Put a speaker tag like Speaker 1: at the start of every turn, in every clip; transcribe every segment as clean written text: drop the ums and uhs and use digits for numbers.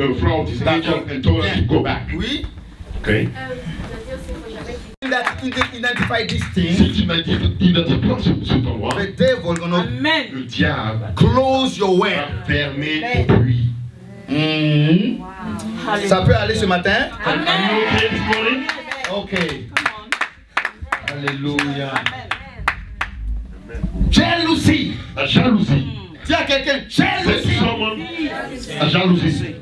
Speaker 1: Fraud his agent and told us to go back.
Speaker 2: Oui.
Speaker 1: Okay.
Speaker 2: That identify this thing.
Speaker 1: Si tu n'identifies cet endroit,
Speaker 2: The devil gonna
Speaker 1: le diable
Speaker 2: close your way.
Speaker 1: va fermer ton puits.
Speaker 2: Ça peut aller ce matin?
Speaker 1: Are you okay this morning?
Speaker 2: Okay. Alléluia. Jealousy.
Speaker 1: La jalousie.
Speaker 2: Dis à quelqu'un,
Speaker 1: C'est
Speaker 2: jealousy.
Speaker 1: someone. La jalousie.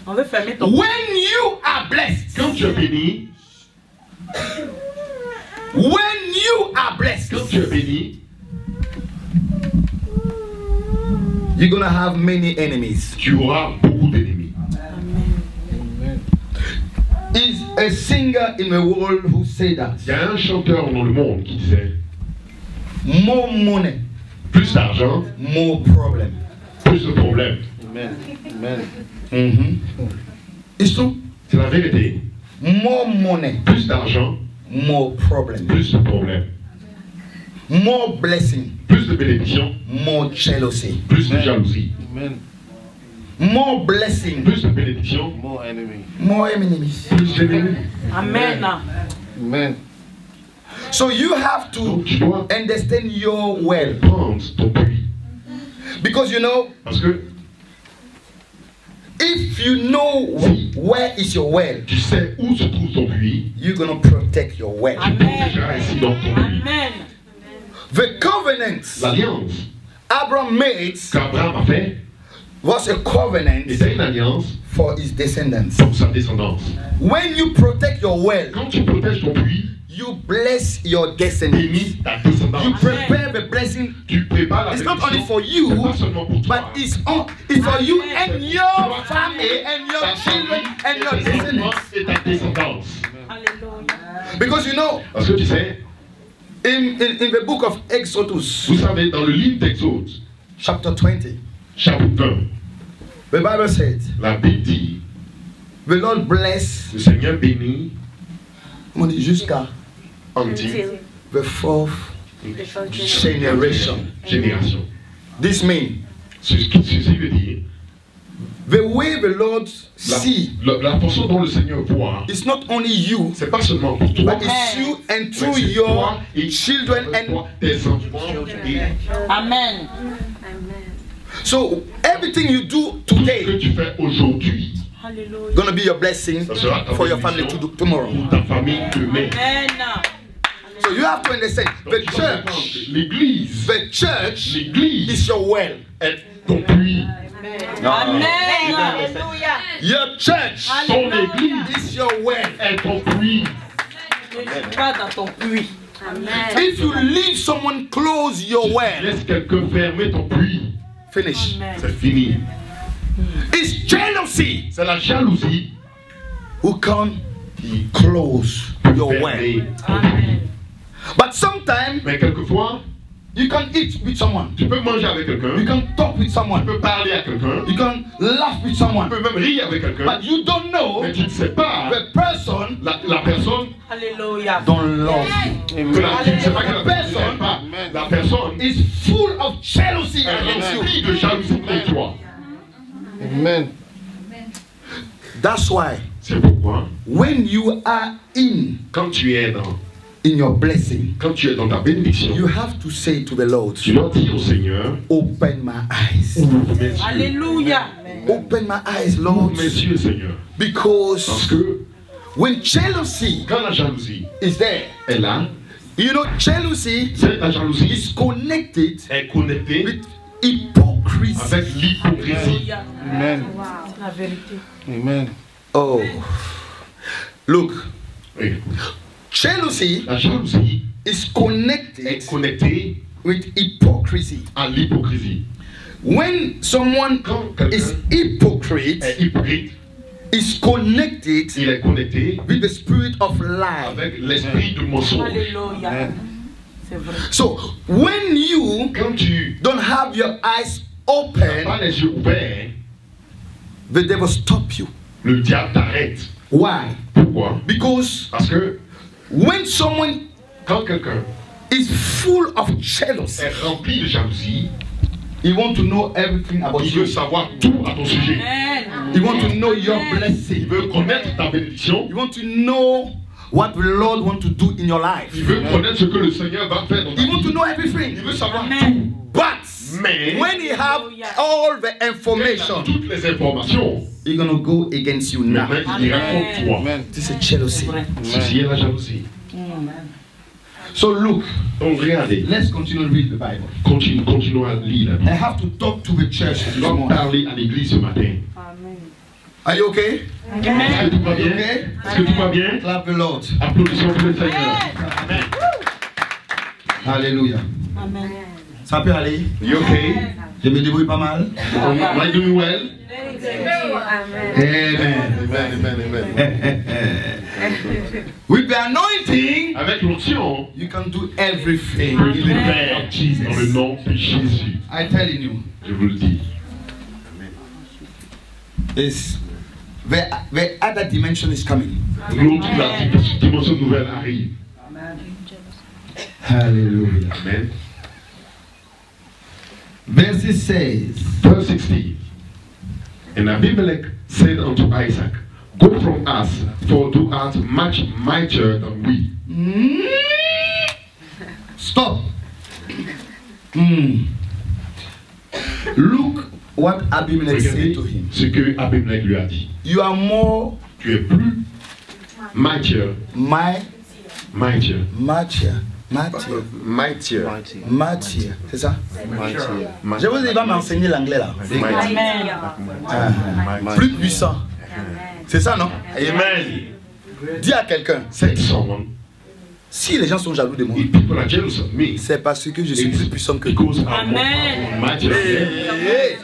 Speaker 3: On veut fermer ton.
Speaker 2: When you are blessed.
Speaker 1: Quand tu es béni,
Speaker 2: When you are blessed.
Speaker 1: quand tu es béni,
Speaker 2: You're gonna have many enemies.
Speaker 1: tu auras beaucoup d'ennemis.
Speaker 2: Is a singer in the world who say that.
Speaker 1: Il y a un chanteur dans le monde qui disait
Speaker 2: More money,
Speaker 1: plus d'argent,
Speaker 2: more problem.
Speaker 1: plus de problèmes.
Speaker 4: Amen. Amen.
Speaker 2: It's true.
Speaker 1: C'est la vérité.
Speaker 2: More money,
Speaker 1: Plus d'argent,
Speaker 2: more problem.
Speaker 1: plus de problèmes.
Speaker 2: More blessing,
Speaker 1: Plus de bénédictions,
Speaker 2: more jealousy.
Speaker 1: plus de jalousie.
Speaker 4: Amen.
Speaker 2: More blessing,
Speaker 1: Plus de bénédictions,
Speaker 4: More enemy.
Speaker 2: more enemies.
Speaker 1: plus d'ennemis.
Speaker 3: Amen.
Speaker 4: Amen.
Speaker 2: So you have to
Speaker 1: Donc tu dois
Speaker 2: understand your well.
Speaker 1: prendre ton puits.
Speaker 2: Because you know,
Speaker 1: Parce que
Speaker 2: if you know where is your well,
Speaker 1: tu sais où se trouve ton puits,
Speaker 2: you're gonna protect your well.
Speaker 1: tu protégeras ainsi dans ton puits.
Speaker 3: Amen.
Speaker 2: The covenant
Speaker 1: L'alliance
Speaker 2: Abraham made
Speaker 1: qu'Abraham a fait
Speaker 2: was a covenant
Speaker 1: était une alliance
Speaker 2: for his descendants.
Speaker 1: pour sa descendance.
Speaker 2: When you protect your well,
Speaker 1: Quand tu protèges ton puits,
Speaker 2: you bless your
Speaker 1: tu
Speaker 2: descendants.
Speaker 1: bénis ta
Speaker 2: You
Speaker 1: descendance.
Speaker 2: prepare the blessing.
Speaker 1: Tu prépares la
Speaker 2: It's not only
Speaker 1: bénédiction.
Speaker 2: for you,
Speaker 1: C'est pas seulement pour toi.
Speaker 2: but it's for you and your family and your
Speaker 1: Ta
Speaker 2: children
Speaker 1: famille
Speaker 2: and your
Speaker 1: et tes enfants
Speaker 2: descendants.
Speaker 1: et ta descendance.
Speaker 3: Alléluia.
Speaker 2: Because you know,
Speaker 1: Parce que tu sais,
Speaker 2: in the book of Exodus,
Speaker 1: vous savez, dans le livre d'Exode,
Speaker 2: chapter 20,
Speaker 1: chapitre 1,
Speaker 2: the Bible said,
Speaker 1: la Bible dit,
Speaker 2: the Lord bless
Speaker 1: le Seigneur bénit
Speaker 2: jusqu'à
Speaker 1: until
Speaker 2: the fourth generation.
Speaker 1: génération.
Speaker 2: This means
Speaker 1: Ceci veut dire,
Speaker 2: the way the Lord see
Speaker 1: la façon dont le Seigneur voit,
Speaker 2: is not only you,
Speaker 1: c'est pas seulement pour toi,
Speaker 2: but it's you and
Speaker 1: mais
Speaker 2: through
Speaker 1: c'est
Speaker 2: your
Speaker 1: toi et
Speaker 2: children and
Speaker 1: toi, tes enfants. Et
Speaker 3: Amen.
Speaker 2: so everything you do
Speaker 1: tout ce
Speaker 2: today
Speaker 1: que tu fais aujourd'hui,
Speaker 3: Alléluia.
Speaker 2: gonna be your blessing
Speaker 1: ça sera ta
Speaker 2: for your family
Speaker 1: bénédiction
Speaker 2: to do tomorrow.
Speaker 1: pour ta famille demain.
Speaker 3: Amen.
Speaker 2: So you have to understand
Speaker 1: Donc,
Speaker 2: the
Speaker 1: tu dois comprendre
Speaker 2: church,
Speaker 1: que l'église,
Speaker 2: the church
Speaker 1: l'église
Speaker 2: is your well.
Speaker 1: est ton puits.
Speaker 3: Amen. Alléluia.
Speaker 2: Your church
Speaker 1: Ton église
Speaker 2: is your well.
Speaker 1: est ton puits.
Speaker 3: Ne pas dans ton puits.
Speaker 2: If you leave someone close your well,
Speaker 1: Laisse quelqu'un fermer ton puits.
Speaker 2: finish.
Speaker 3: Amen.
Speaker 1: C'est fini.
Speaker 2: It's jealousy
Speaker 1: C'est la jalousie
Speaker 2: who can close your well.
Speaker 1: fermer.
Speaker 3: Amen.
Speaker 2: But sometimes
Speaker 1: Mais quelquefois,
Speaker 2: you can eat with someone,
Speaker 1: tu peux manger avec quelqu'un,
Speaker 2: you
Speaker 1: tu
Speaker 2: can talk with someone,
Speaker 1: peux parler à quelqu'un,
Speaker 2: you can laugh with
Speaker 1: tu
Speaker 2: someone,
Speaker 1: peux même rire avec quelqu'un,
Speaker 2: but you don't know
Speaker 1: mais tu ne sais pas
Speaker 2: the person
Speaker 1: la personne
Speaker 3: Alléluia.
Speaker 2: don't love you.
Speaker 1: que tu ne sais pas que la
Speaker 2: Personne.
Speaker 1: personne pas. La personne
Speaker 2: Is full of jealousy
Speaker 1: est
Speaker 2: against you.
Speaker 1: remplie de jalousie contre toi.
Speaker 4: Amen.
Speaker 2: That's why
Speaker 1: C'est pourquoi
Speaker 2: when you are
Speaker 1: quand tu es
Speaker 2: in your blessing,
Speaker 1: quand tu es dans ta bénédiction,
Speaker 2: you have to say to the Lord,
Speaker 1: tu dois dire au Seigneur,
Speaker 2: open my eyes.
Speaker 1: ouvre mes yeux,
Speaker 3: Alléluia.
Speaker 2: Open my eyes, Lord,
Speaker 1: ouvre mes yeux, Seigneur. Parce
Speaker 2: because
Speaker 1: que
Speaker 2: when jealousy
Speaker 1: quand la jalousie
Speaker 2: is there,
Speaker 1: est là,
Speaker 2: you know, jealousy
Speaker 1: la jalousie
Speaker 2: is connected
Speaker 1: est connectée
Speaker 2: with hypocrisy.
Speaker 1: avec l'hypocrisie.
Speaker 3: Alléluia.
Speaker 4: Amen.
Speaker 3: C'est la vérité.
Speaker 4: Amen.
Speaker 2: Oh, look,
Speaker 1: Oui.
Speaker 2: jealousy
Speaker 1: La jalousie
Speaker 2: is
Speaker 1: est
Speaker 2: connected
Speaker 1: connectée
Speaker 2: with hypocrisy.
Speaker 1: à l'hypocrisie.
Speaker 2: When someone
Speaker 1: Quand quelqu'un
Speaker 2: is hypocrite,
Speaker 1: est hypocrite,
Speaker 2: is connected
Speaker 1: il est connecté
Speaker 2: with the spirit of lie.
Speaker 1: avec l'esprit de mensonge.
Speaker 3: Alléluia.
Speaker 4: Amen.
Speaker 3: C'est vrai.
Speaker 2: So when you
Speaker 1: Quand tu
Speaker 2: don't have your eyes
Speaker 1: n'as
Speaker 2: open,
Speaker 1: pas les yeux ouverts,
Speaker 2: the devil stop you.
Speaker 1: le diable t'arrête.
Speaker 2: Why?
Speaker 1: Pourquoi?
Speaker 2: Because
Speaker 1: Parce que
Speaker 2: when someone
Speaker 1: quand quelqu'un
Speaker 2: is full of jealousy,
Speaker 1: est rempli de jalousie,
Speaker 2: He wants to know everything about
Speaker 1: Il
Speaker 2: you.
Speaker 1: veut savoir tout à ton sujet.
Speaker 3: Amen.
Speaker 2: He wants to know your
Speaker 1: Il
Speaker 2: blessing.
Speaker 1: veut connaître ta bénédiction.
Speaker 2: You want to know what the Lord wants to do in your life.
Speaker 1: Il veut connaître ce que le Seigneur va faire dans ta
Speaker 2: He wants to
Speaker 1: vie.
Speaker 2: know everything.
Speaker 1: Il veut savoir
Speaker 3: Amen.
Speaker 2: But
Speaker 1: Mais
Speaker 2: when he have all the
Speaker 1: tout.
Speaker 2: information,
Speaker 1: Toutes les informations.
Speaker 2: he's gonna go against you now.
Speaker 1: Maintenant, il ira contre toi.
Speaker 4: Amen.
Speaker 2: This is jealousy.
Speaker 1: Ceci est la jalousie.
Speaker 2: So look,
Speaker 1: Donc regardez,
Speaker 2: let's continue to read the Bible.
Speaker 1: continuons à lire.
Speaker 2: I have to talk to the church
Speaker 1: Je
Speaker 2: this
Speaker 1: dois
Speaker 2: morning.
Speaker 1: parler à l'église ce matin.
Speaker 3: Amen.
Speaker 2: Are you okay?
Speaker 1: Est-ce que tout va bien?
Speaker 2: Okay.
Speaker 1: Est-ce que tout va bien?
Speaker 2: Clap the Lord.
Speaker 1: Applaudissons pour le Seigneur. Amen.
Speaker 2: Hallelujah.
Speaker 3: Amen.
Speaker 2: Ça peut aller?
Speaker 1: You okay?
Speaker 2: Je me débrouille pas mal.
Speaker 1: Am I doing well?
Speaker 2: Amen.
Speaker 4: Amen.
Speaker 2: With the anointing,
Speaker 1: Avec l'onction,
Speaker 2: you can do everything.
Speaker 1: il peut le faire dans le nom de Jésus.
Speaker 2: I'm telling you,
Speaker 1: Je vous le dis.
Speaker 2: is the other dimension is coming.
Speaker 1: L'autre, la dimension nouvelle arrive.
Speaker 2: Hallelujah.
Speaker 1: Amen.
Speaker 2: Verse says,
Speaker 1: Verse 16. And Abimelech said unto Isaac, Go from us, for thou art much mightier than we.
Speaker 2: Stop. Look what Abimelech said to
Speaker 1: Regardez
Speaker 2: him.
Speaker 1: ce que Abimelech lui a dit.
Speaker 2: You are more
Speaker 1: Tu es plus mightier,
Speaker 2: mightier, c'est ça? Je vous ai pas m'enseigner l'anglais là. Plus puissant. C'est ça, non?
Speaker 1: Amen.
Speaker 2: Dis à quelqu'un,
Speaker 1: Say to someone,
Speaker 2: si les gens sont jaloux de moi,
Speaker 1: if people are jealous of me,
Speaker 2: c'est parce que je suis plus puissant que
Speaker 1: because
Speaker 2: eux.
Speaker 1: I'm more mightier than them.
Speaker 2: Hey,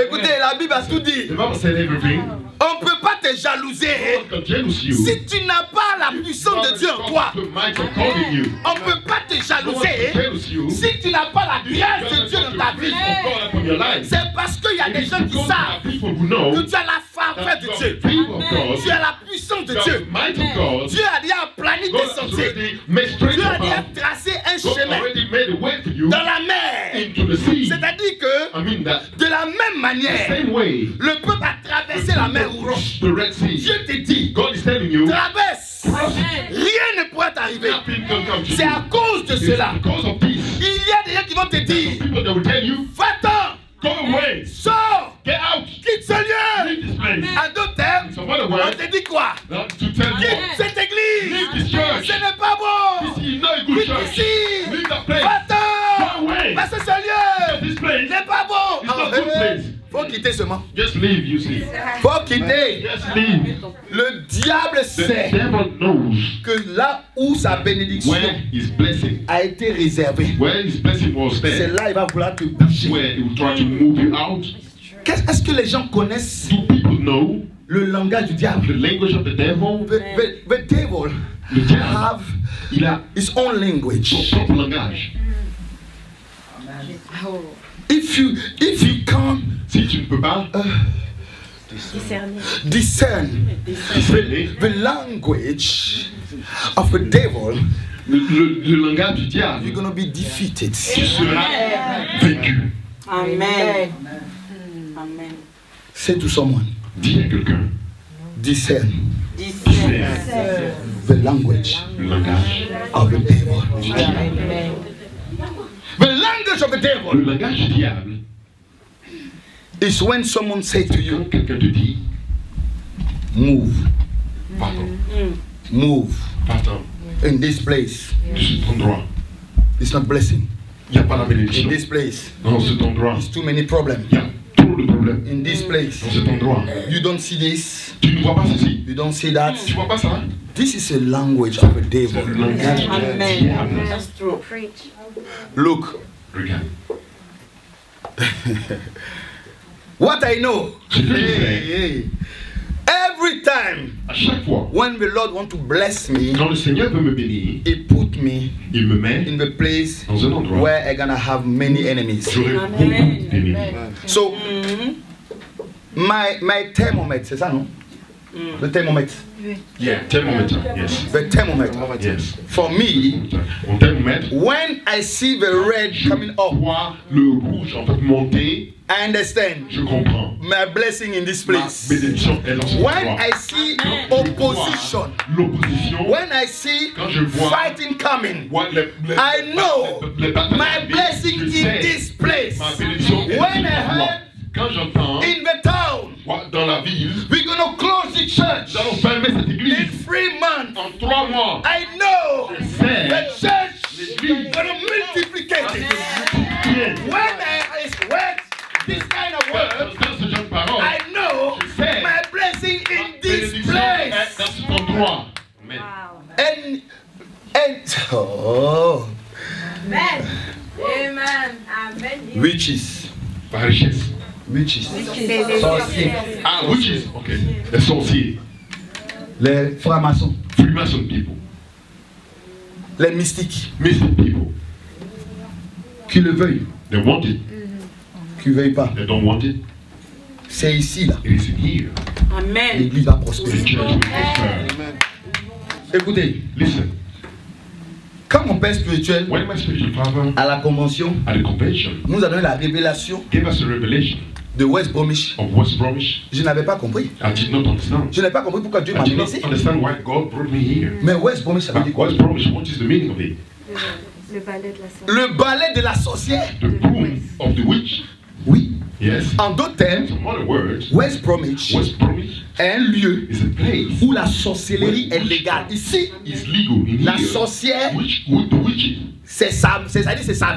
Speaker 2: écoutez, la Bible a tout dit.
Speaker 1: The Bible said everything.
Speaker 2: On ne peut pas te jalouser
Speaker 1: God can jealous you.
Speaker 2: si tu n'as pas la puissance de Dieu en toi.
Speaker 1: The might of God in you.
Speaker 2: On ne peut pas te
Speaker 1: No one can
Speaker 2: jalouser
Speaker 1: jealous you.
Speaker 2: si tu n'as pas la grâce de Dieu dans ta vie.
Speaker 1: God upon your life.
Speaker 2: C'est parce qu'il y a des gens qui savent
Speaker 1: People who know
Speaker 2: que tu as la faveur de Dieu.
Speaker 1: the people of God,
Speaker 2: Tu as la puissance de
Speaker 1: the
Speaker 2: Dieu.
Speaker 1: might of God,
Speaker 2: Dieu a déjà planifié
Speaker 1: God
Speaker 2: des
Speaker 1: has
Speaker 2: sentiers.
Speaker 1: already made straight
Speaker 2: Dieu a
Speaker 1: your
Speaker 2: déjà
Speaker 1: path.
Speaker 2: tracé un
Speaker 1: God
Speaker 2: chemin
Speaker 1: already made a way for you
Speaker 2: dans la mer.
Speaker 1: into the sea.
Speaker 2: C'est-à-dire que
Speaker 1: I mean that
Speaker 2: de la même manière,
Speaker 1: same way.
Speaker 2: le peuple a traversé la mer Rouge.
Speaker 1: The Red Sea.
Speaker 2: Dieu te dit,
Speaker 1: God is telling you,
Speaker 2: traverse. Rien ne pourra t'arriver.
Speaker 1: nothing can come to
Speaker 2: C'est à
Speaker 1: you.
Speaker 2: cause de
Speaker 1: It's
Speaker 2: cela.
Speaker 1: because of this.
Speaker 2: Il y a des gens qui vont te dire,
Speaker 1: People that will tell you,
Speaker 2: va-t'en,
Speaker 1: go away,
Speaker 2: sors,
Speaker 1: get out,
Speaker 2: quitte ce lieu.
Speaker 1: leave this place.
Speaker 2: En d'autres termes,
Speaker 1: So what a
Speaker 2: on
Speaker 1: word
Speaker 2: te dit quoi?
Speaker 1: to tell you,
Speaker 2: Quitte cette église.
Speaker 1: leave this church.
Speaker 2: Ce n'est pas bon.
Speaker 1: This is not a good
Speaker 2: Quitte
Speaker 1: church.
Speaker 2: ici.
Speaker 1: Leave that place.
Speaker 2: Va-t'en.
Speaker 1: Go away.
Speaker 2: Parce que ce lieu
Speaker 1: This place.
Speaker 2: n'est pas bon.
Speaker 1: It's not a good place.
Speaker 2: Faut quitter seulement.
Speaker 1: Just leave, you see.
Speaker 2: Faut quitter.
Speaker 1: Just leave.
Speaker 2: Le diable
Speaker 1: The
Speaker 2: sait
Speaker 1: devil knows
Speaker 2: que là où sa bénédiction
Speaker 1: where his blessing,
Speaker 2: a été réservée,
Speaker 1: where his blessing was
Speaker 2: c'est
Speaker 1: there.
Speaker 2: là il va vouloir te
Speaker 1: That's
Speaker 2: bouger.
Speaker 1: where he will try to move you out.
Speaker 2: Est-ce que les gens connaissent
Speaker 1: Do people know
Speaker 2: le langage du diable?
Speaker 1: the language of the devil?
Speaker 2: The devil
Speaker 1: Le diable,
Speaker 2: have
Speaker 1: il a
Speaker 2: his own language.
Speaker 1: son propre langage.
Speaker 2: If you can't
Speaker 1: Si tu ne peux pas
Speaker 2: discern
Speaker 1: discerner
Speaker 2: the language of the devil,
Speaker 1: le langage du diable,
Speaker 2: you're gonna be defeated.
Speaker 1: tu seras vaincu.
Speaker 3: Amen. Amen.
Speaker 2: Say to someone,
Speaker 1: Dis à quelqu'un,
Speaker 2: discern
Speaker 1: discerne
Speaker 2: the language
Speaker 1: le langage
Speaker 2: of the devil.
Speaker 1: du diable.
Speaker 2: The language of the
Speaker 1: Le
Speaker 2: devil
Speaker 1: langage du diable,
Speaker 2: is when someone says to
Speaker 1: quand
Speaker 2: you,
Speaker 1: quelqu'un te dit,
Speaker 2: move,
Speaker 1: va-t'en,
Speaker 2: move
Speaker 1: va-t'en,
Speaker 2: in this place.
Speaker 1: de cet endroit.
Speaker 2: It's not blessing.
Speaker 1: Il n'y a pas la
Speaker 2: In
Speaker 1: bénédiction.
Speaker 2: this place,
Speaker 1: Dans cet endroit,
Speaker 2: it's too many problems.
Speaker 1: il y a trop de problèmes.
Speaker 2: In this place,
Speaker 1: Dans cet endroit,
Speaker 2: you don't see this,
Speaker 1: tu ne vois pas ceci,
Speaker 2: you don't see that.
Speaker 1: tu ne vois pas ça.
Speaker 2: This is a language of the
Speaker 1: C'est
Speaker 2: devil.
Speaker 1: le langage du
Speaker 3: Amen.
Speaker 1: diable.
Speaker 3: That's true.
Speaker 2: Look,
Speaker 1: Regarde.
Speaker 2: what I know,
Speaker 1: Ce que je sais,
Speaker 2: hey, every time
Speaker 1: à chaque fois,
Speaker 2: when the Lord want to bless me,
Speaker 1: quand le Seigneur veut me bénir,
Speaker 2: He put me
Speaker 1: il me met
Speaker 2: in the place
Speaker 1: dans un endroit où
Speaker 2: where I'm gonna have many enemies.
Speaker 1: j'aurai
Speaker 3: Amen.
Speaker 1: beaucoup d'ennemis.
Speaker 2: So, my thermometer, c'est ça non? Le thermomètre.
Speaker 1: Yeah, thermometer. Yes.
Speaker 2: The thermometer.
Speaker 1: Yes.
Speaker 2: For me,
Speaker 1: Mon thermomètre.
Speaker 2: when I see the red coming up,
Speaker 1: Vois le rouge en fait monter.
Speaker 2: I understand
Speaker 1: Je comprends.
Speaker 2: my blessing in this
Speaker 1: Ma
Speaker 2: place.
Speaker 1: bénédiction est dans ce
Speaker 2: When
Speaker 1: endroit.
Speaker 2: I see opposition,
Speaker 1: L'opposition.
Speaker 2: when I see
Speaker 1: Quand je vois
Speaker 2: fighting coming,
Speaker 1: What
Speaker 2: I know my blessing in
Speaker 1: sais
Speaker 2: this place.
Speaker 1: ma bénédiction est
Speaker 2: When
Speaker 1: dans
Speaker 2: I
Speaker 1: ce endroit.
Speaker 2: heard
Speaker 1: Quand j'entends
Speaker 2: in the town,
Speaker 1: dans la ville,
Speaker 2: we're gonna close the church
Speaker 1: nous allons fermer cette
Speaker 2: in
Speaker 1: église
Speaker 2: 3 months.
Speaker 1: en 3 mois.
Speaker 2: I know
Speaker 1: Je sais
Speaker 2: the church
Speaker 1: l'église
Speaker 2: gonna multiply it.
Speaker 1: Yes.
Speaker 2: When I heard this kind of word,
Speaker 1: Dans ce genre de parole,
Speaker 2: I know
Speaker 1: je sais
Speaker 2: my blessing
Speaker 1: ma
Speaker 2: in this
Speaker 1: bénédiction est
Speaker 2: place.
Speaker 1: dans cet endroit. Amen.
Speaker 2: And oh,
Speaker 5: Amen. Amen. Amen.
Speaker 2: witches,
Speaker 1: La richesse.
Speaker 2: witches, sorciers,
Speaker 1: Ah, witches. Ok. Les sorciers.
Speaker 2: les francs-maçons,
Speaker 1: Freemason people.
Speaker 2: les mystiques,
Speaker 1: Mystic people.
Speaker 2: qui le veuillent,
Speaker 1: They want it.
Speaker 2: qui ne veuillent pas.
Speaker 1: They don't want it.
Speaker 2: C'est ici là,
Speaker 1: It is here.
Speaker 3: Amen.
Speaker 2: l'église va
Speaker 1: The
Speaker 2: prospérer.
Speaker 1: church will prosper.
Speaker 2: Écoutez,
Speaker 1: Listen.
Speaker 2: quand mon père spirituel
Speaker 1: When my spiritual father
Speaker 2: à la convention
Speaker 1: at the convention
Speaker 2: nous a donné la révélation
Speaker 1: gave us a revelation
Speaker 2: de West Bromwich,
Speaker 1: of West Bromwich,
Speaker 2: je n'avais pas compris.
Speaker 1: I did not understand.
Speaker 2: Je n'ai pas compris pourquoi Dieu
Speaker 1: I
Speaker 2: m'a
Speaker 1: did
Speaker 2: amené
Speaker 1: not
Speaker 2: ici.
Speaker 1: understand why God brought me here.
Speaker 2: Mais West Bromwich, ça veut
Speaker 1: But
Speaker 2: dire quoi?
Speaker 1: West Bromwich, what is the meaning of it?
Speaker 5: Le balai de la sorcière.
Speaker 2: Le balai de la sorcière.
Speaker 1: The broom of the witch.
Speaker 2: Oui.
Speaker 1: Yes.
Speaker 2: En d'autres termes,
Speaker 1: In other words,
Speaker 2: West Bromwich
Speaker 1: West Bromwich
Speaker 2: est un lieu
Speaker 1: is a place
Speaker 2: où la sorcellerie est légale. Ici,
Speaker 1: is legal in
Speaker 2: la
Speaker 1: here.
Speaker 2: sorcière,
Speaker 1: The witches.
Speaker 2: c'est sa